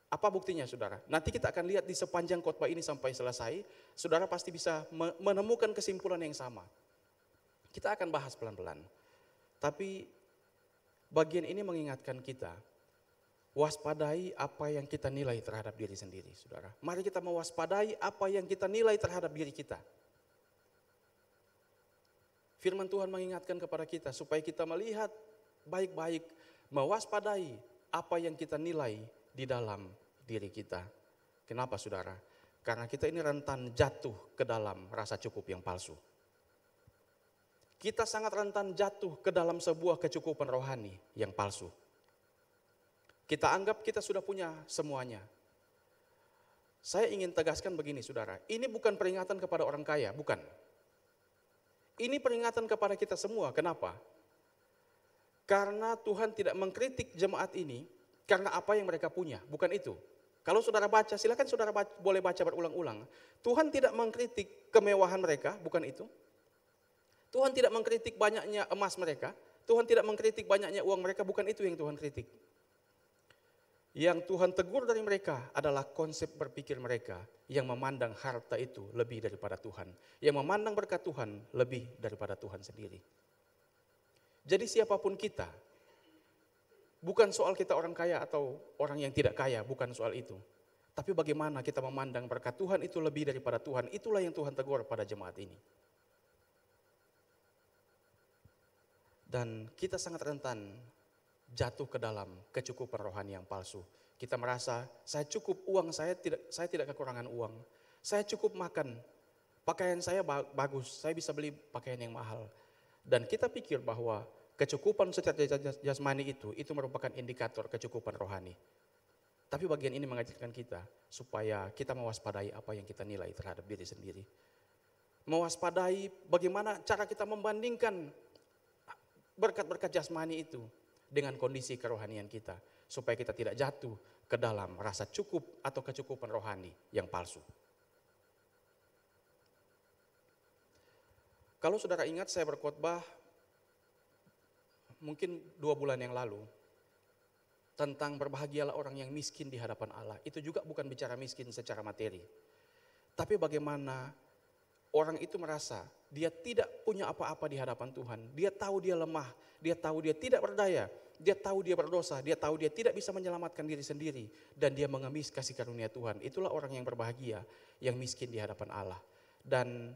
Apa buktinya saudara? Nanti kita akan lihat di sepanjang khotbah ini sampai selesai, saudara pasti bisa menemukan kesimpulan yang sama. Kita akan bahas pelan-pelan. Tapi bagian ini mengingatkan kita, waspadai apa yang kita nilai terhadap diri sendiri, saudara. Mari kita mewaspadai apa yang kita nilai terhadap diri kita. Firman Tuhan mengingatkan kepada kita supaya kita melihat baik-baik, mewaspadai apa yang kita nilai di dalam diri kita. Kenapa, saudara? Karena kita ini rentan jatuh ke dalam rasa cukup yang palsu. Kita sangat rentan jatuh ke dalam sebuah kecukupan rohani yang palsu. Kita anggap kita sudah punya semuanya. Saya ingin tegaskan begini, saudara. Ini bukan peringatan kepada orang kaya, bukan. Ini peringatan kepada kita semua. Kenapa? Karena Tuhan tidak mengkritik jemaat ini karena apa yang mereka punya, bukan itu. Kalau saudara baca, silakan saudara boleh baca berulang-ulang. Tuhan tidak mengkritik kemewahan mereka, bukan itu. Tuhan tidak mengkritik banyaknya emas mereka, Tuhan tidak mengkritik banyaknya uang mereka, bukan itu yang Tuhan kritik. Yang Tuhan tegur dari mereka adalah konsep berpikir mereka yang memandang harta itu lebih daripada Tuhan. Yang memandang berkat Tuhan lebih daripada Tuhan sendiri. Jadi siapapun kita, bukan soal kita orang kaya atau orang yang tidak kaya, bukan soal itu. Tapi bagaimana kita memandang berkat Tuhan itu lebih daripada Tuhan, itulah yang Tuhan tegur pada jemaat ini. Dan kita sangat rentan jatuh ke dalam kecukupan rohani yang palsu. Kita merasa saya cukup uang, saya tidak kekurangan uang. Saya cukup makan, pakaian saya bagus, saya bisa beli pakaian yang mahal. Dan kita pikir bahwa kecukupan secara jasmani itu merupakan indikator kecukupan rohani. Tapi bagian ini mengajarkan kita supaya kita mewaspadai apa yang kita nilai terhadap diri sendiri. Mewaspadai bagaimana cara kita membandingkan berkat-berkat jasmani itu dengan kondisi kerohanian kita, supaya kita tidak jatuh ke dalam rasa cukup atau kecukupan rohani yang palsu. Kalau saudara ingat, saya berkhotbah mungkin 2 bulan yang lalu tentang berbahagialah orang yang miskin di hadapan Allah. Itu juga bukan bicara miskin secara materi, tapi bagaimana orang itu merasa dia tidak punya apa-apa di hadapan Tuhan. Dia tahu dia lemah, dia tahu dia tidak berdaya, dia tahu dia berdosa, dia tahu dia tidak bisa menyelamatkan diri sendiri, dan dia mengemis kasih karunia Tuhan. Itulah orang yang berbahagia, yang miskin di hadapan Allah. Dan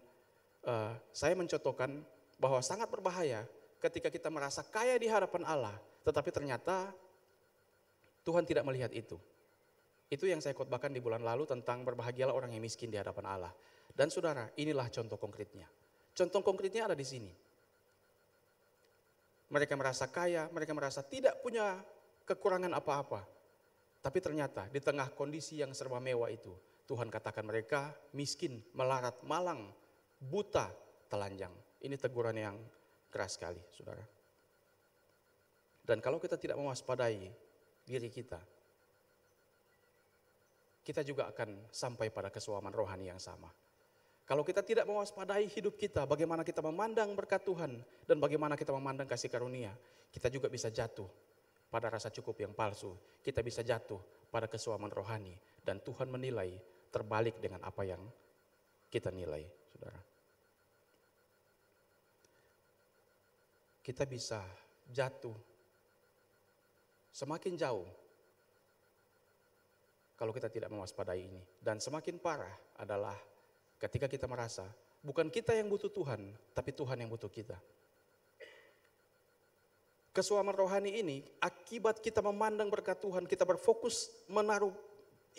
saya mencontohkan bahwa sangat berbahaya ketika kita merasa kaya di hadapan Allah, tetapi ternyata Tuhan tidak melihat itu. Itu yang saya khotbahkan di bulan lalu tentang berbahagialah orang yang miskin di hadapan Allah. Dan saudara, inilah contoh konkretnya. Contoh konkretnya ada di sini. Mereka merasa kaya, mereka merasa tidak punya kekurangan apa-apa. Tapi ternyata di tengah kondisi yang serba mewah itu, Tuhan katakan mereka miskin, melarat, malang, buta, telanjang. Ini teguran yang keras sekali, saudara. Dan kalau kita tidak mewaspadai diri kita juga akan sampai pada kesuaman rohani yang sama. Kalau kita tidak mewaspadai hidup kita, bagaimana kita memandang berkat Tuhan dan bagaimana kita memandang kasih karunia, kita juga bisa jatuh pada rasa cukup yang palsu. Kita bisa jatuh pada kesuaman rohani dan Tuhan menilai terbalik dengan apa yang kita nilai, saudara. Kita bisa jatuh semakin jauh kalau kita tidak mewaspadai ini. Dan semakin parah adalah ketika kita merasa bukan kita yang butuh Tuhan, tapi Tuhan yang butuh kita. Kesuaman rohani ini akibat kita memandang berkat Tuhan, kita berfokus menaruh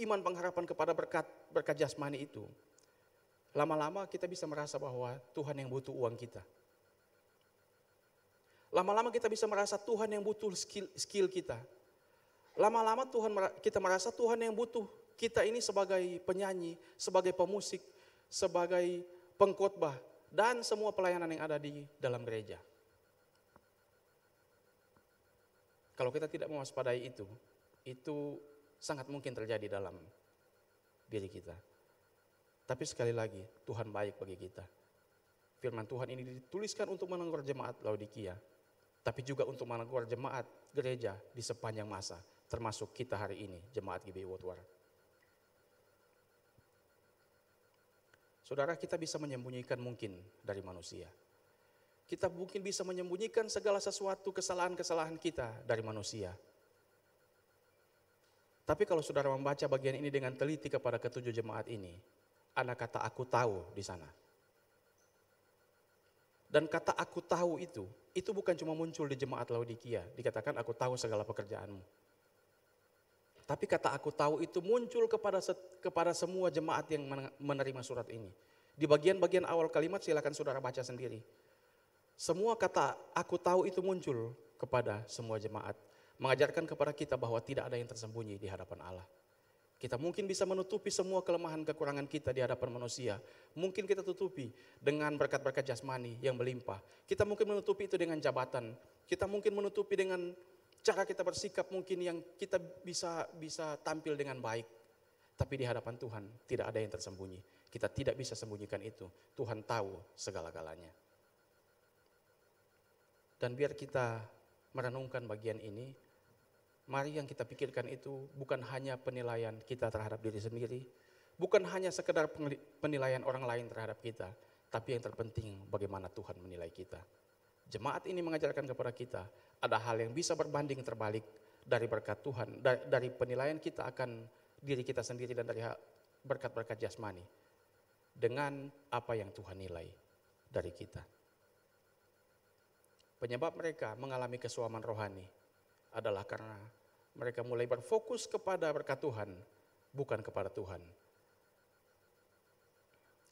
iman pengharapan kepada berkat jasmani itu. Lama-lama kita bisa merasa bahwa Tuhan yang butuh uang kita. Lama-lama kita bisa merasa Tuhan yang butuh skill kita. Lama-lama kita merasa Tuhan yang butuh kita ini sebagai penyanyi, sebagai pemusik, sebagai pengkhotbah, dan semua pelayanan yang ada di dalam gereja. Kalau kita tidak mewaspadai itu sangat mungkin terjadi dalam diri kita. Tapi sekali lagi, Tuhan baik bagi kita. Firman Tuhan ini dituliskan untuk menegur jemaat Laodikia, tapi juga untuk menegur jemaat gereja di sepanjang masa, termasuk kita hari ini, jemaat GBI Woodward. Saudara, kita bisa menyembunyikan mungkin dari manusia. Kita mungkin bisa menyembunyikan segala sesuatu kesalahan-kesalahan kita dari manusia. Tapi kalau saudara membaca bagian ini dengan teliti kepada ketujuh jemaat ini, ada kata aku tahu di sana. Dan kata aku tahu itu bukan cuma muncul di jemaat Laodikia, dikatakan aku tahu segala pekerjaanmu. Tapi kata aku tahu itu muncul kepada semua jemaat yang menerima surat ini. Di bagian-bagian awal kalimat silakan saudara baca sendiri. Semua kata aku tahu itu muncul kepada semua jemaat. Mengajarkan kepada kita bahwa tidak ada yang tersembunyi di hadapan Allah. Kita mungkin bisa menutupi semua kelemahan kekurangan kita di hadapan manusia. Mungkin kita tutupi dengan berkat-berkat jasmani yang melimpah. Kita mungkin menutupi itu dengan jabatan. Kita mungkin menutupi dengan cara kita bersikap mungkin yang kita bisa tampil dengan baik. Tapi di hadapan Tuhan tidak ada yang tersembunyi. Kita tidak bisa sembunyikan itu. Tuhan tahu segala-galanya. Dan biar kita merenungkan bagian ini, mari yang kita pikirkan itu bukan hanya penilaian kita terhadap diri sendiri, bukan hanya sekedar penilaian orang lain terhadap kita, tapi yang terpenting bagaimana Tuhan menilai kita. Jemaat ini mengajarkan kepada kita ada hal yang bisa berbanding terbalik dari berkat Tuhan, dari penilaian kita akan diri kita sendiri dan dari berkat-berkat jasmani dengan apa yang Tuhan nilai dari kita. Penyebab mereka mengalami kesuaman rohani adalah karena mereka mulai berfokus kepada berkat Tuhan, bukan kepada Tuhan.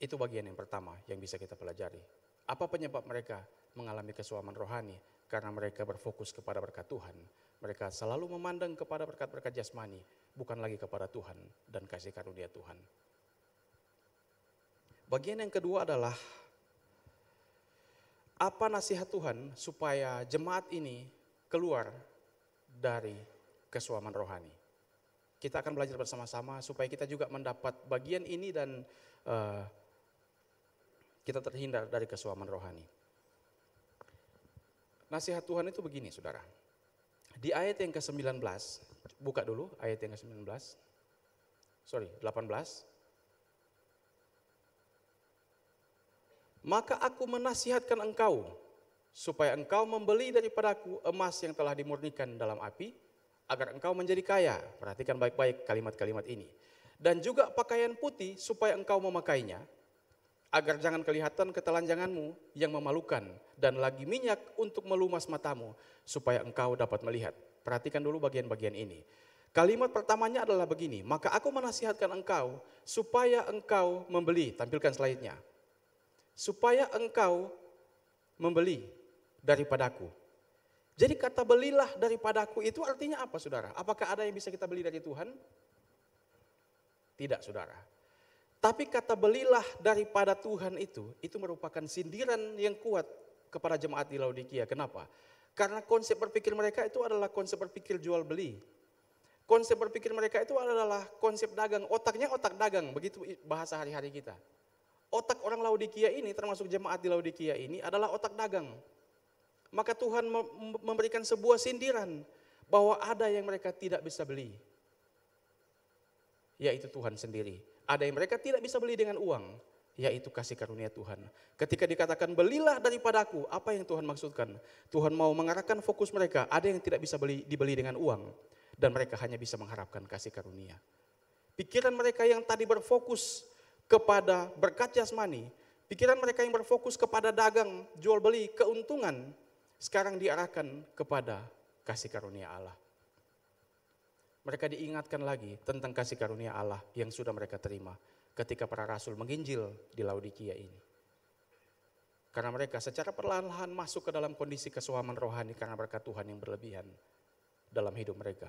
Itu bagian yang pertama yang bisa kita pelajari. Apa penyebab mereka mengalami kesuaman rohani? Karena mereka berfokus kepada berkat Tuhan. Mereka selalu memandang kepada berkat-berkat jasmani, bukan lagi kepada Tuhan dan kasih karunia Tuhan. Bagian yang kedua adalah apa nasihat Tuhan supaya jemaat ini keluar dari kesuaman rohani. Kita akan belajar bersama-sama supaya kita juga mendapat bagian ini dan kita terhindar dari kesuaman rohani. Nasihat Tuhan itu begini saudara. Di ayat yang ke-19, buka dulu ayat yang ke-19, 18. Maka aku menasihatkan engkau, supaya engkau membeli daripadaku emas yang telah dimurnikan dalam api, agar engkau menjadi kaya. Perhatikan baik-baik kalimat-kalimat ini. Dan juga pakaian putih supaya engkau memakainya, agar jangan kelihatan ketelanjanganmu yang memalukan, dan lagi minyak untuk melumas matamu, supaya engkau dapat melihat. Perhatikan dulu bagian-bagian ini. Kalimat pertamanya adalah begini, maka aku menasihatkan engkau, supaya engkau membeli. Tampilkan slide-nya. Supaya engkau membeli daripadaku. Jadi kata belilah daripadaku itu artinya apa saudara? Apakah ada yang bisa kita beli dari Tuhan? Tidak saudara. Tapi kata belilah daripada Tuhan itu merupakan sindiran yang kuat kepada jemaat di Laodikia. Kenapa? Karena konsep berpikir mereka itu adalah konsep berpikir jual beli. Konsep berpikir mereka itu adalah konsep dagang, otaknya otak dagang, begitu bahasa hari-hari kita. Otak orang Laodikia ini termasuk jemaat di Laodikia ini adalah otak dagang. Maka Tuhan memberikan sebuah sindiran bahwa ada yang mereka tidak bisa beli. Yaitu Tuhan sendiri. Ada yang mereka tidak bisa beli dengan uang, yaitu kasih karunia Tuhan. Ketika dikatakan belilah daripadaku, apa yang Tuhan maksudkan? Tuhan mau mengarahkan fokus mereka, ada yang tidak bisa dibeli dengan uang. Dan mereka hanya bisa mengharapkan kasih karunia. Pikiran mereka yang tadi berfokus kepada berkat jasmani, pikiran mereka yang berfokus kepada dagang, jual beli, keuntungan, sekarang diarahkan kepada kasih karunia Allah. Mereka diingatkan lagi tentang kasih karunia Allah yang sudah mereka terima ketika para rasul menginjil di Laodikia ini. Karena mereka secara perlahan-lahan masuk ke dalam kondisi kesuaman rohani karena berkat Tuhan yang berlebihan dalam hidup mereka.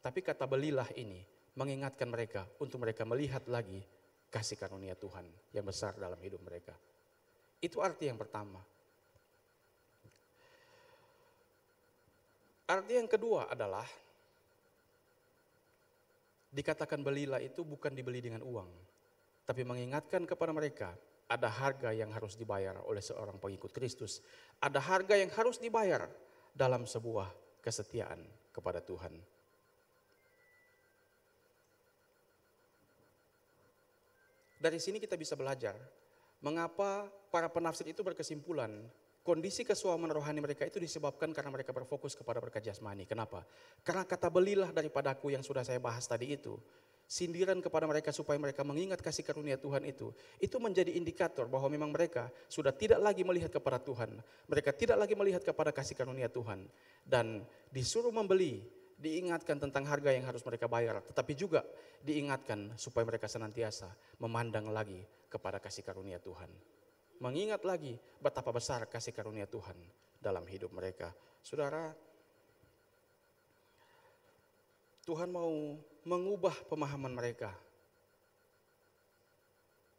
Tapi kata belilah ini mengingatkan mereka untuk mereka melihat lagi kasih karunia Tuhan yang besar dalam hidup mereka. Itu arti yang pertama. Arti yang kedua adalah dikatakan belilah itu bukan dibeli dengan uang, tapi mengingatkan kepada mereka ada harga yang harus dibayar oleh seorang pengikut Kristus. Ada harga yang harus dibayar dalam sebuah kesetiaan kepada Tuhan. Dari sini kita bisa belajar Mengapa para penafsir itu berkesimpulan kondisi kesuaman rohani mereka itu disebabkan karena mereka berfokus kepada berkat jasmani. Kenapa? Karena kata belilah daripadaku yang sudah saya bahas tadi itu, sindiran kepada mereka supaya mereka mengingat kasih karunia Tuhan itu menjadi indikator bahwa memang mereka sudah tidak lagi melihat kepada Tuhan. Mereka tidak lagi melihat kepada kasih karunia Tuhan. Dan disuruh membeli, diingatkan tentang harga yang harus mereka bayar. Tetapi juga diingatkan supaya mereka senantiasa memandang lagi kepada kasih karunia Tuhan. Mengingat lagi betapa besar kasih karunia Tuhan dalam hidup mereka. Saudara, Tuhan mau mengubah pemahaman mereka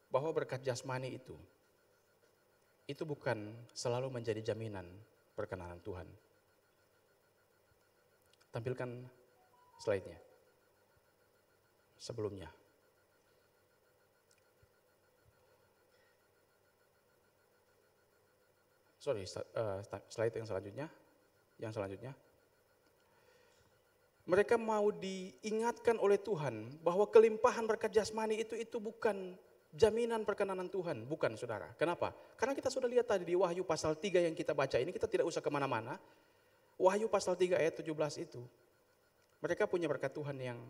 bahwa berkat jasmani itu bukan selalu menjadi jaminan perkenanan Tuhan. Tampilkan slide-nya sebelumnya. Sorry, slide yang selanjutnya. Mereka mau diingatkan oleh Tuhan bahwa kelimpahan berkat jasmani itu bukan jaminan perkenanan Tuhan. Bukan, saudara. Kenapa? Karena kita sudah lihat tadi di Wahyu pasal 3 yang kita baca ini, kita tidak usah kemana-mana. Wahyu pasal 3 ayat 17 itu, mereka punya berkat Tuhan yang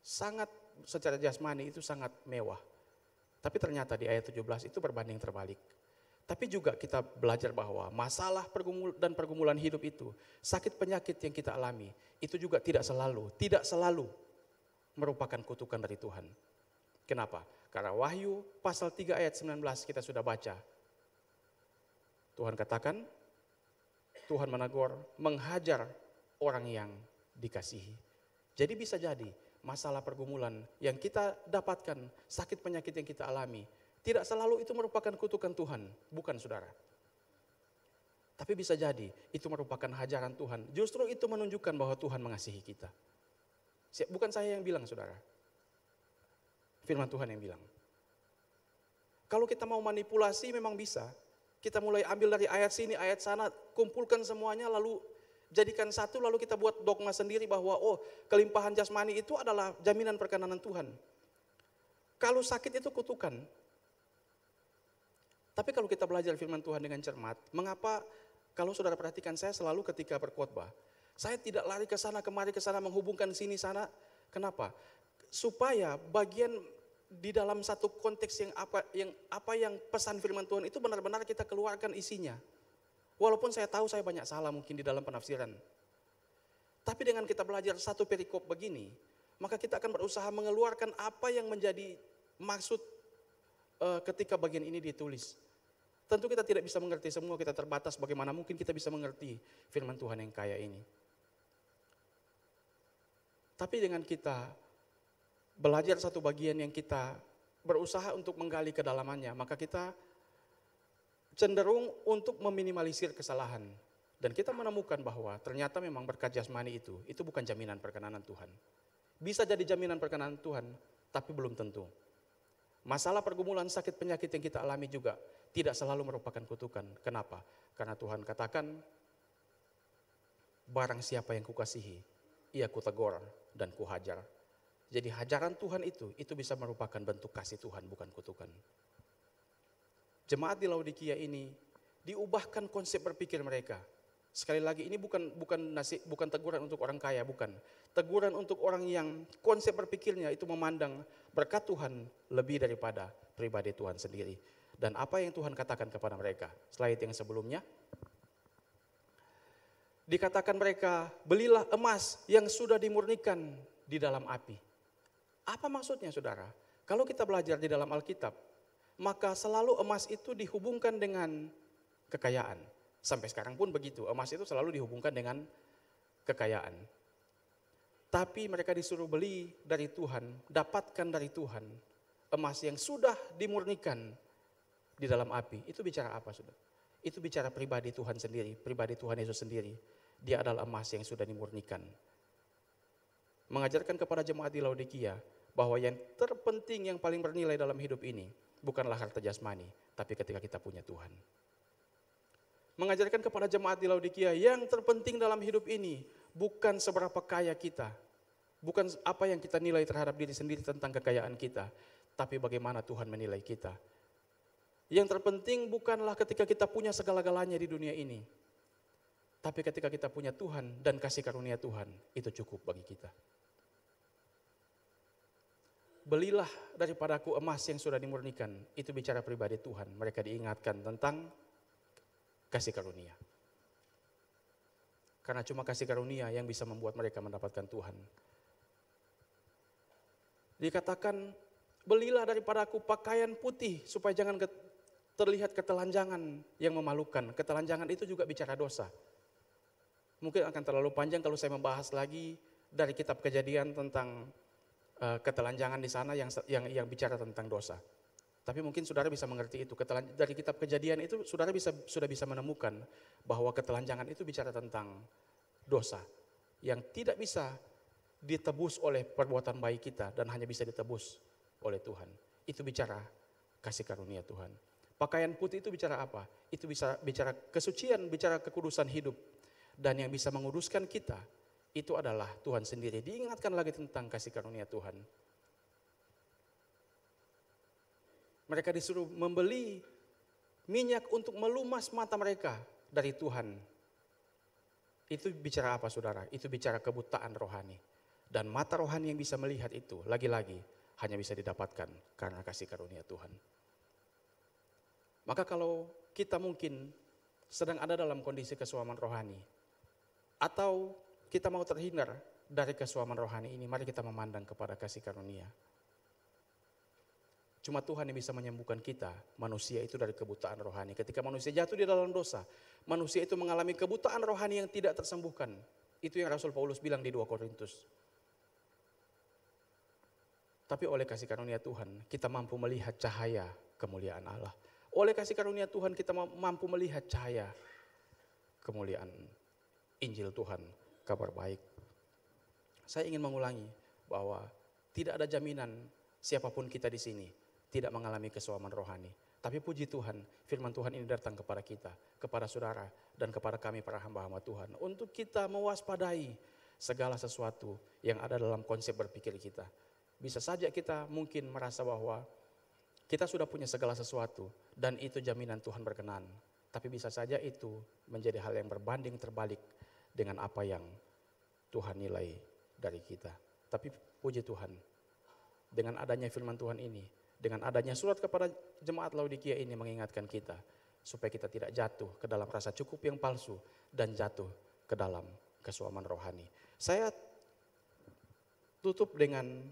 sangat secara jasmani itu sangat mewah. Tapi ternyata di ayat 17 itu berbanding terbalik. Tapi juga kita belajar bahwa masalah pergumulan hidup itu, sakit penyakit yang kita alami, itu juga tidak selalu merupakan kutukan dari Tuhan. Kenapa? Karena Wahyu pasal 3 ayat 19 kita sudah baca. Tuhan katakan, Tuhan menegur, menghajar orang yang dikasihi. Jadi bisa jadi masalah pergumulan yang kita dapatkan, sakit penyakit yang kita alami, tidak selalu itu merupakan kutukan Tuhan, bukan, saudara. Tapi bisa jadi itu merupakan hajaran Tuhan. Justru itu menunjukkan bahwa Tuhan mengasihi kita. Bukan saya yang bilang, saudara. Firman Tuhan yang bilang. Kalau kita mau manipulasi memang bisa. Kita mulai ambil dari ayat sini, ayat sana, kumpulkan semuanya lalu jadikan satu, lalu kita buat dogma sendiri bahwa kelimpahan jasmani itu adalah jaminan perkenanan Tuhan. Kalau sakit itu kutukan. Tapi kalau kita belajar firman Tuhan dengan cermat, mengapa kalau saudara perhatikan saya selalu ketika berkhotbah, saya tidak lari ke sana kemari ke sana menghubungkan sini sana. Kenapa? Supaya bagian di dalam satu konteks yang pesan firman Tuhan itu benar-benar kita keluarkan isinya. Walaupun saya tahu saya banyak salah mungkin di dalam penafsiran. Tapi dengan kita belajar satu perikop begini, maka kita akan berusaha mengeluarkan apa yang menjadi maksud ketika bagian ini ditulis. Tentu kita tidak bisa mengerti semua, kita terbatas, bagaimana mungkin kita bisa mengerti firman Tuhan yang kaya ini. Tapi dengan kita belajar satu bagian yang kita berusaha untuk menggali kedalamannya, maka kita cenderung untuk meminimalisir kesalahan. Dan kita menemukan bahwa ternyata memang berkat jasmani itu bukan jaminan perkenanan Tuhan. Bisa jadi jaminan perkenanan Tuhan, tapi belum tentu. Masalah pergumulan sakit penyakit yang kita alami juga tidak selalu merupakan kutukan. Kenapa? Karena Tuhan katakan, barang siapa yang kukasihi, ia kutegur dan kuhajar. Jadi hajaran Tuhan itu bisa merupakan bentuk kasih Tuhan, bukan kutukan. Jemaat di Laodikia ini diubahkan konsep berpikir mereka. Sekali lagi ini bukan teguran untuk orang kaya, bukan. Teguran untuk orang yang konsep berpikirnya itu memandang berkat Tuhan lebih daripada pribadi Tuhan sendiri. Dan apa yang Tuhan katakan kepada mereka? Slide yang sebelumnya. Dikatakan mereka, belilah emas yang sudah dimurnikan di dalam api. Apa maksudnya, saudara? Kalau kita belajar di dalam Alkitab, maka selalu emas itu dihubungkan dengan kekayaan. Sampai sekarang pun begitu, emas itu selalu dihubungkan dengan kekayaan. Tapi mereka disuruh beli dari Tuhan, dapatkan dari Tuhan emas yang sudah dimurnikan di dalam api. Itu bicara apa, saudara? Itu bicara pribadi Tuhan sendiri, pribadi Tuhan Yesus sendiri. Dia adalah emas yang sudah dimurnikan. Mengajarkan kepada jemaat di Laodikia bahwa yang terpenting, yang paling bernilai dalam hidup ini bukanlah harta jasmani, tapi ketika kita punya Tuhan. Mengajarkan kepada jemaat di Laodikia yang terpenting dalam hidup ini bukan seberapa kaya kita, bukan apa yang kita nilai terhadap diri sendiri tentang kekayaan kita, tapi bagaimana Tuhan menilai kita. Yang terpenting bukanlah ketika kita punya segala-galanya di dunia ini. Tapi ketika kita punya Tuhan dan kasih karunia Tuhan, itu cukup bagi kita. Belilah daripadaku emas yang sudah dimurnikan. Itu bicara pribadi Tuhan. Mereka diingatkan tentang kasih karunia. Karena cuma kasih karunia yang bisa membuat mereka mendapatkan Tuhan. Dikatakan, belilah daripadaku pakaian putih supaya jangan terlihat ketelanjangan yang memalukan. Ketelanjangan itu juga bicara dosa. Mungkin akan terlalu panjang kalau saya membahas lagi dari kitab Kejadian tentang ketelanjangan di sana yang bicara tentang dosa. Tapi mungkin saudara bisa mengerti itu. Dari kitab Kejadian itu saudara sudah bisa menemukan bahwa ketelanjangan itu bicara tentang dosa yang tidak bisa ditebus oleh perbuatan baik kita dan hanya bisa ditebus oleh Tuhan. Itu bicara kasih karunia Tuhan. Pakaian putih itu bicara apa? Itu bisa bicara kesucian, bicara kekudusan hidup. Dan yang bisa menguduskan kita itu adalah Tuhan sendiri. Diingatkan lagi tentang kasih karunia Tuhan. Mereka disuruh membeli minyak untuk melumas mata mereka dari Tuhan. Itu bicara apa saudara? Itu bicara kebutaan rohani. Dan mata rohani yang bisa melihat itu lagi-lagi hanya bisa didapatkan karena kasih karunia Tuhan. Maka kalau kita mungkin sedang ada dalam kondisi kesuaman rohani, atau kita mau terhindar dari kesuaman rohani ini, mari kita memandang kepada kasih karunia. Cuma Tuhan yang bisa menyembuhkan kita, manusia itu dari kebutaan rohani. Ketika manusia jatuh di dalam dosa, manusia itu mengalami kebutaan rohani yang tidak tersembuhkan. Itu yang Rasul Paulus bilang di 2 Korintus. Tapi oleh kasih karunia Tuhan, kita mampu melihat cahaya kemuliaan Allah. Oleh kasih karunia Tuhan, kita mampu melihat cahaya kemuliaan Injil Tuhan, kabar baik. Saya ingin mengulangi bahwa tidak ada jaminan siapapun kita di sini tidak mengalami kesuaman rohani. Tapi puji Tuhan, firman Tuhan ini datang kepada kita, kepada saudara, dan kepada kami para hamba-hamba Tuhan. Untuk kita mewaspadai segala sesuatu yang ada dalam konsep berpikir kita. Bisa saja kita mungkin merasa bahwa kita sudah punya segala sesuatu dan itu jaminan Tuhan berkenan. Tapi bisa saja itu menjadi hal yang berbanding terbalik dengan apa yang Tuhan nilai dari kita. Tapi puji Tuhan, dengan adanya firman Tuhan ini, dengan adanya surat kepada jemaat Laodikia ini mengingatkan kita supaya kita tidak jatuh ke dalam rasa cukup yang palsu dan jatuh ke dalam kesuaman rohani. Saya tutup dengan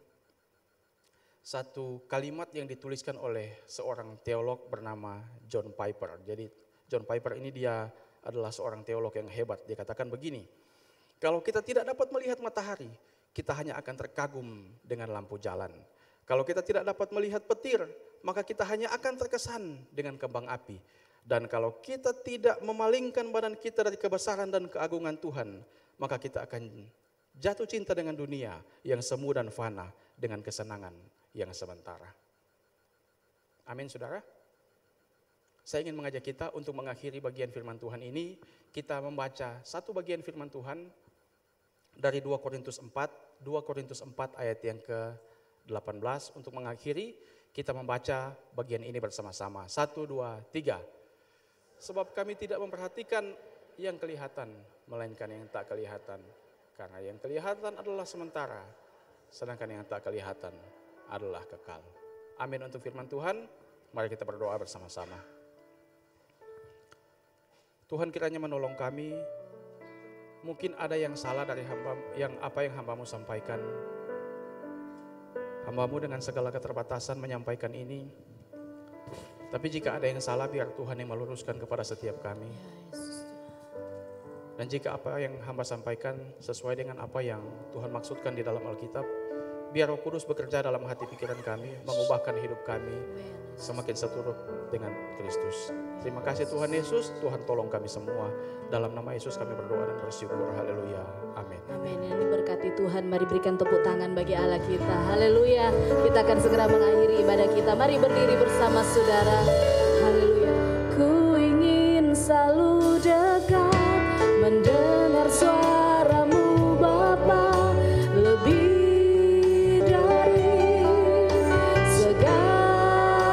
satu kalimat yang dituliskan oleh seorang teolog bernama John Piper. Jadi John Piper ini dia adalah seorang teolog yang hebat. Dia katakan begini, kalau kita tidak dapat melihat matahari, kita hanya akan terkagum dengan lampu jalan. Kalau kita tidak dapat melihat petir, maka kita hanya akan terkesan dengan kembang api. Dan kalau kita tidak memalingkan badan kita dari kebesaran dan keagungan Tuhan, maka kita akan jatuh cinta dengan dunia yang semu dan fana dengan kesenangan yang sementara. Amin saudara. Saya ingin mengajak kita untuk mengakhiri bagian firman Tuhan ini. Kita membaca satu bagian firman Tuhan dari 2 Korintus 4 ayat yang ke-18. Untuk mengakhiri kita membaca bagian ini bersama-sama. 1, 2, 3. Sebab kami tidak memperhatikan yang kelihatan, melainkan yang tak kelihatan. Karena yang kelihatan adalah sementara, sedangkan yang tak kelihatan adalah kekal. Amin untuk firman Tuhan. Mari kita berdoa bersama-sama. Tuhan kiranya menolong kami. Mungkin ada yang salah dari apa yang hamba-Mu sampaikan. Hamba-Mu dengan segala keterbatasan menyampaikan ini. Tapi jika ada yang salah, biar Tuhan yang meluruskan kepada setiap kami. Dan jika apa yang hamba sampaikan sesuai dengan apa yang Tuhan maksudkan di dalam Alkitab, biar Roh Kudus bekerja dalam hati pikiran kami, mengubahkan hidup kami semakin seturut dengan Kristus. Terima kasih Tuhan Yesus, Tuhan tolong kami semua. Dalam nama Yesus kami berdoa dan bersyukur. Haleluya. Amin. Amin. Yang diberkati Tuhan, mari berikan tepuk tangan bagi Allah kita. Haleluya. Kita akan segera mengakhiri ibadah kita. Mari berdiri bersama saudara. Haleluya. Ku ingin selalu dekat, mendengar suara-Mu Bapa, lebih dari segalanya.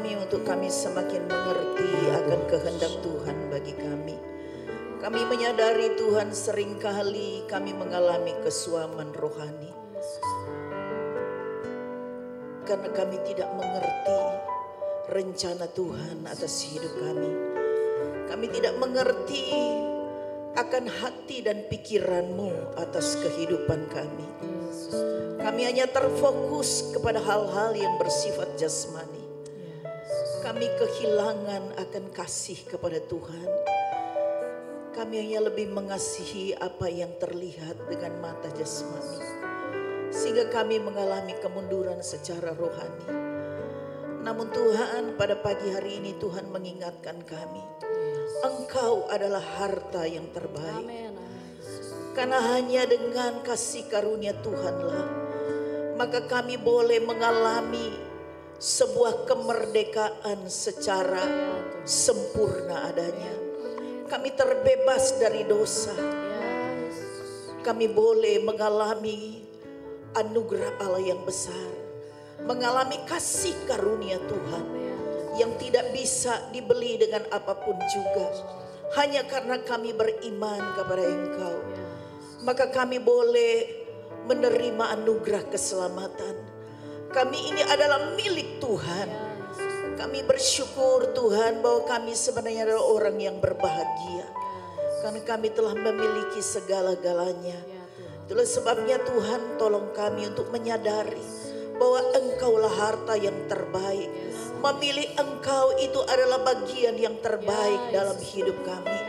kami untuk kami semakin mengerti akan kehendak Tuhan bagi kami. Kami menyadari Tuhan seringkali kami mengalami kesuaman rohani. Karena kami tidak mengerti rencana Tuhan atas hidup kami. Kami tidak mengerti akan hati dan pikiran-Mu atas kehidupan kami. Kami hanya terfokus kepada hal-hal yang bersifat jasmani. Kami kehilangan akan kasih kepada Tuhan. Kami hanya lebih mengasihi apa yang terlihat dengan mata jasmani. Sehingga kami mengalami kemunduran secara rohani. Namun Tuhan, pada pagi hari ini Tuhan mengingatkan kami, Engkau adalah harta yang terbaik. Karena hanya dengan kasih karunia Tuhanlah, maka kami boleh mengalami sebuah kemerdekaan secara sempurna adanya. Kami terbebas dari dosa. Kami boleh mengalami anugerah Allah yang besar, mengalami kasih karunia Tuhan yang tidak bisa dibeli dengan apapun juga. Hanya karena kami beriman kepada Engkau, maka kami boleh menerima anugerah keselamatan. Kami ini adalah milik Tuhan. Kami bersyukur Tuhan bahwa kami sebenarnya adalah orang yang berbahagia, karena kami telah memiliki segala-galanya. Itulah sebabnya Tuhan tolong kami untuk menyadari bahwa Engkaulah harta yang terbaik. Memilih Engkau itu adalah bagian yang terbaik dalam hidup kami.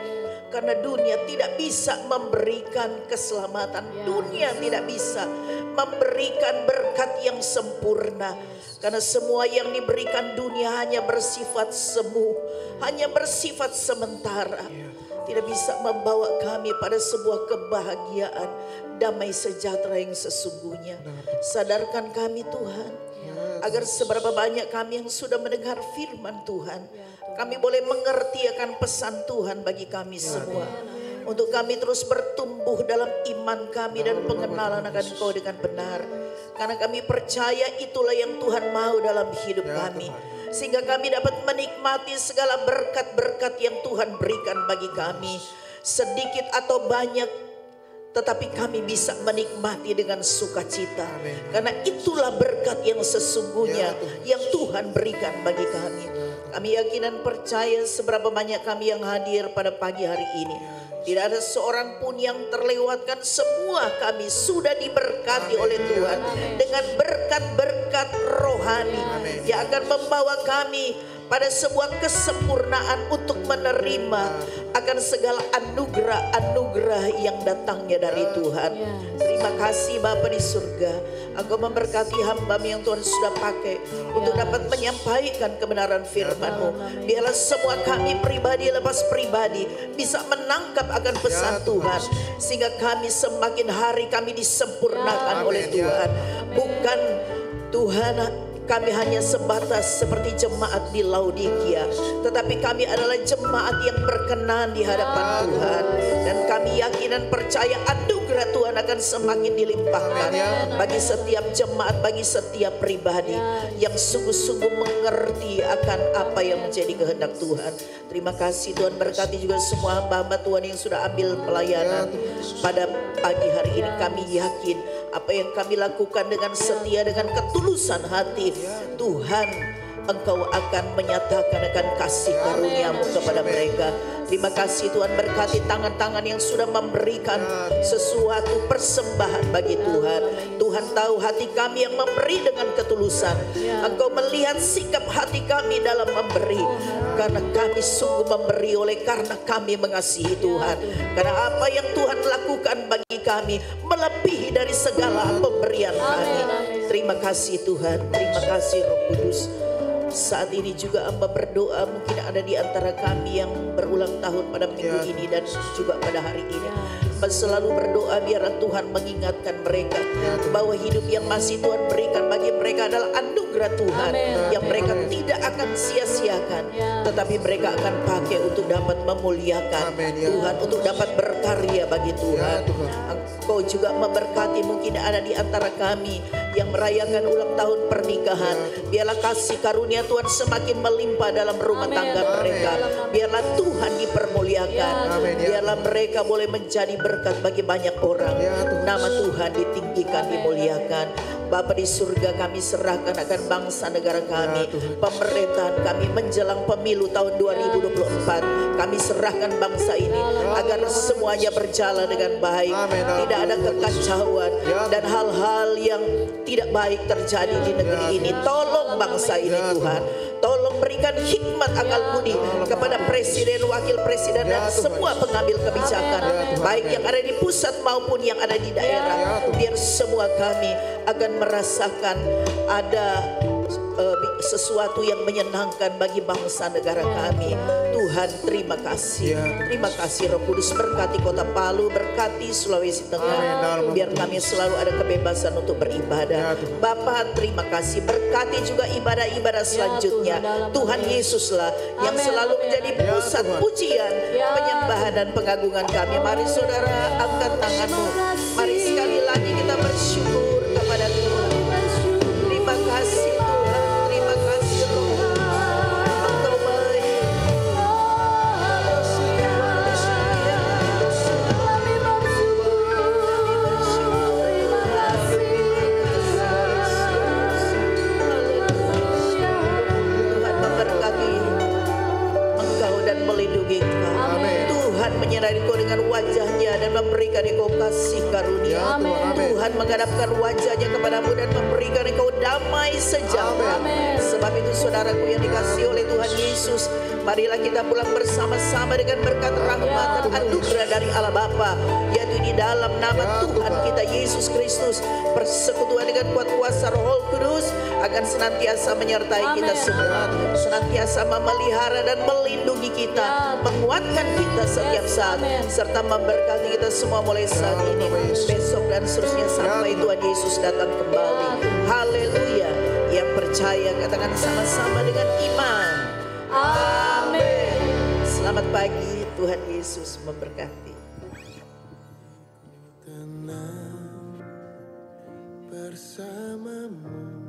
Karena dunia tidak bisa memberikan keselamatan. Dunia tidak bisa memberikan berkat yang sempurna. Karena semua yang diberikan dunia hanya bersifat semu, hanya bersifat sementara. Tidak bisa membawa kami pada sebuah kebahagiaan, damai sejahtera yang sesungguhnya. Sadarkan kami Tuhan, agar seberapa banyak kami yang sudah mendengar firman Tuhan, kami boleh mengerti akan pesan Tuhan bagi kami semua. Untuk kami terus bertumbuh dalam iman kami dan pengenalan akan Engkau dengan benar. Karena kami percaya itulah yang Tuhan mau dalam hidup kami. Sehingga kami dapat menikmati segala berkat-berkat yang Tuhan berikan bagi kami. Sedikit atau banyak, tetapi kami bisa menikmati dengan sukacita. Karena itulah berkat yang sesungguhnya yang Tuhan berikan bagi kami. Kami yakin dan percaya seberapa banyak kami yang hadir pada pagi hari ini, tidak ada seorang pun yang terlewatkan. Semua kami sudah diberkati oleh Tuhan dengan berkat-berkat rohani yang akan membawa kami pada sebuah kesempurnaan untuk menerima akan segala anugerah-anugerah yang datangnya dari Tuhan. Terima kasih Bapa di surga, Engkau memberkati hamba-Mu yang Tuhan sudah pakai untuk dapat menyampaikan kebenaran firman-Mu. Biarlah semua kami pribadi lepas pribadi bisa menangkap akan pesan Tuhan, sehingga kami semakin hari kami disempurnakan oleh Tuhan. Bukan Tuhan kami hanya sebatas seperti jemaat di Laodikia, tetapi kami adalah jemaat yang berkenan di hadapan Tuhan. Dan kami yakin dan percaya anugerah Tuhan akan semakin dilimpahkan bagi setiap jemaat, bagi setiap pribadi yang sungguh-sungguh mengerti akan apa yang menjadi kehendak Tuhan. Terima kasih Tuhan, berkati juga semua hamba-hamba Tuhan yang sudah ambil pelayanan pada pagi hari ini. Kami yakin apa yang kami lakukan dengan setia, dengan ketulusan hati, Tuhan Engkau akan menyatakan akan kasih karunia-Mu kepada mereka. Terima kasih Tuhan, berkati tangan-tangan yang sudah memberikan sesuatu persembahan bagi Tuhan. Tuhan tahu hati kami yang memberi dengan ketulusan. Engkau melihat sikap hati kami dalam memberi. Karena kami sungguh memberi oleh karena kami mengasihi Tuhan. Karena apa yang Tuhan lakukan bagi kami melebihi dari segala pemberian kami. Terima kasih Tuhan, terima kasih Roh Kudus. Saat ini juga hamba berdoa, mungkin ada di antara kami yang berulang tahun pada minggu ini dan juga pada hari ini. Hamba selalu berdoa biarlah Tuhan mengingatkan mereka bahwa hidup yang masih Tuhan berikan bagi mereka adalah anugerah Tuhan yang mereka tidak akan sia-siakan, tetapi mereka akan pakai untuk dapat memuliakan Tuhan, untuk dapat berkarya bagi Tuhan. Engkau juga memberkati, mungkin ada di antara kami yang merayakan ulang tahun pernikahan. Biarlah kasih karunia karunia Tuhan semakin melimpah dalam rumah tangga mereka. Biarlah Tuhan dipermuliakan. Biarlah mereka boleh menjadi berkat bagi banyak orang. Nama Tuhan ditinggikan, dimuliakan. Bapa di surga, kami serahkan akan bangsa negara kami, pemerintahan kami menjelang pemilu tahun 2024. Kami serahkan bangsa ini agar semuanya berjalan dengan baik, tidak ada kekacauan dan hal-hal yang tidak baik terjadi di negeri ini. Tolong bangsa ini Tuhan, tolong berikan hikmat akal budi kepada presiden, wakil presiden dan semua pengambil kebijakan, baik yang ada di pusat maupun yang ada di daerah. Biar semua kami akan merasakan ada sesuatu yang menyenangkan bagi bangsa negara kami. Tuhan, terima kasih. Terima kasih Roh Kudus, berkati kota Palu, berkati Sulawesi Tengah. Biar kami selalu ada kebebasan untuk beribadah. Bapa, terima kasih. Berkati juga ibadah-ibadah selanjutnya. Tuhan Yesuslah yang selalu menjadi pusat pujian, penyembahan dan pengagungan kami. Mari saudara angkat tanganmu. Mari sekali lagi kita bersyukur kepada Tuhan. Terima kasih Tuhan, terima kasih Roh. Engkau baik. Tuhan memberkati engkau dan melindungi engkau. Tuhan menyinari kau dengan wajahnya dan memberikan engkau kasih karunia. Tuhan menghadapkan wajahnya kepadamu dan memberikan engkau damai sejahtera. Sebab itu saudaraku yang dikasihi oleh Tuhan Yesus, marilah kita pulang bersama-sama dengan berkat rahmat dan anugerah dari Allah Bapa, yaitu di dalam nama Tuhan kita Yesus Kristus. Persekutuan dengan kuat kuasa Roh Kudus akan senantiasa menyertai kita semua, senantiasa memelihara dan melindungi kita, menguatkan kita setiap saat, serta memberkati kita semua mulai saat ini, besok dan seterusnya sampai Tuhan Yesus datang kembali. Haleluya. Yang percaya katakan sama-sama dengan iman. Amin. Selamat pagi, Tuhan Yesus memberkati. Tenang bersamamu.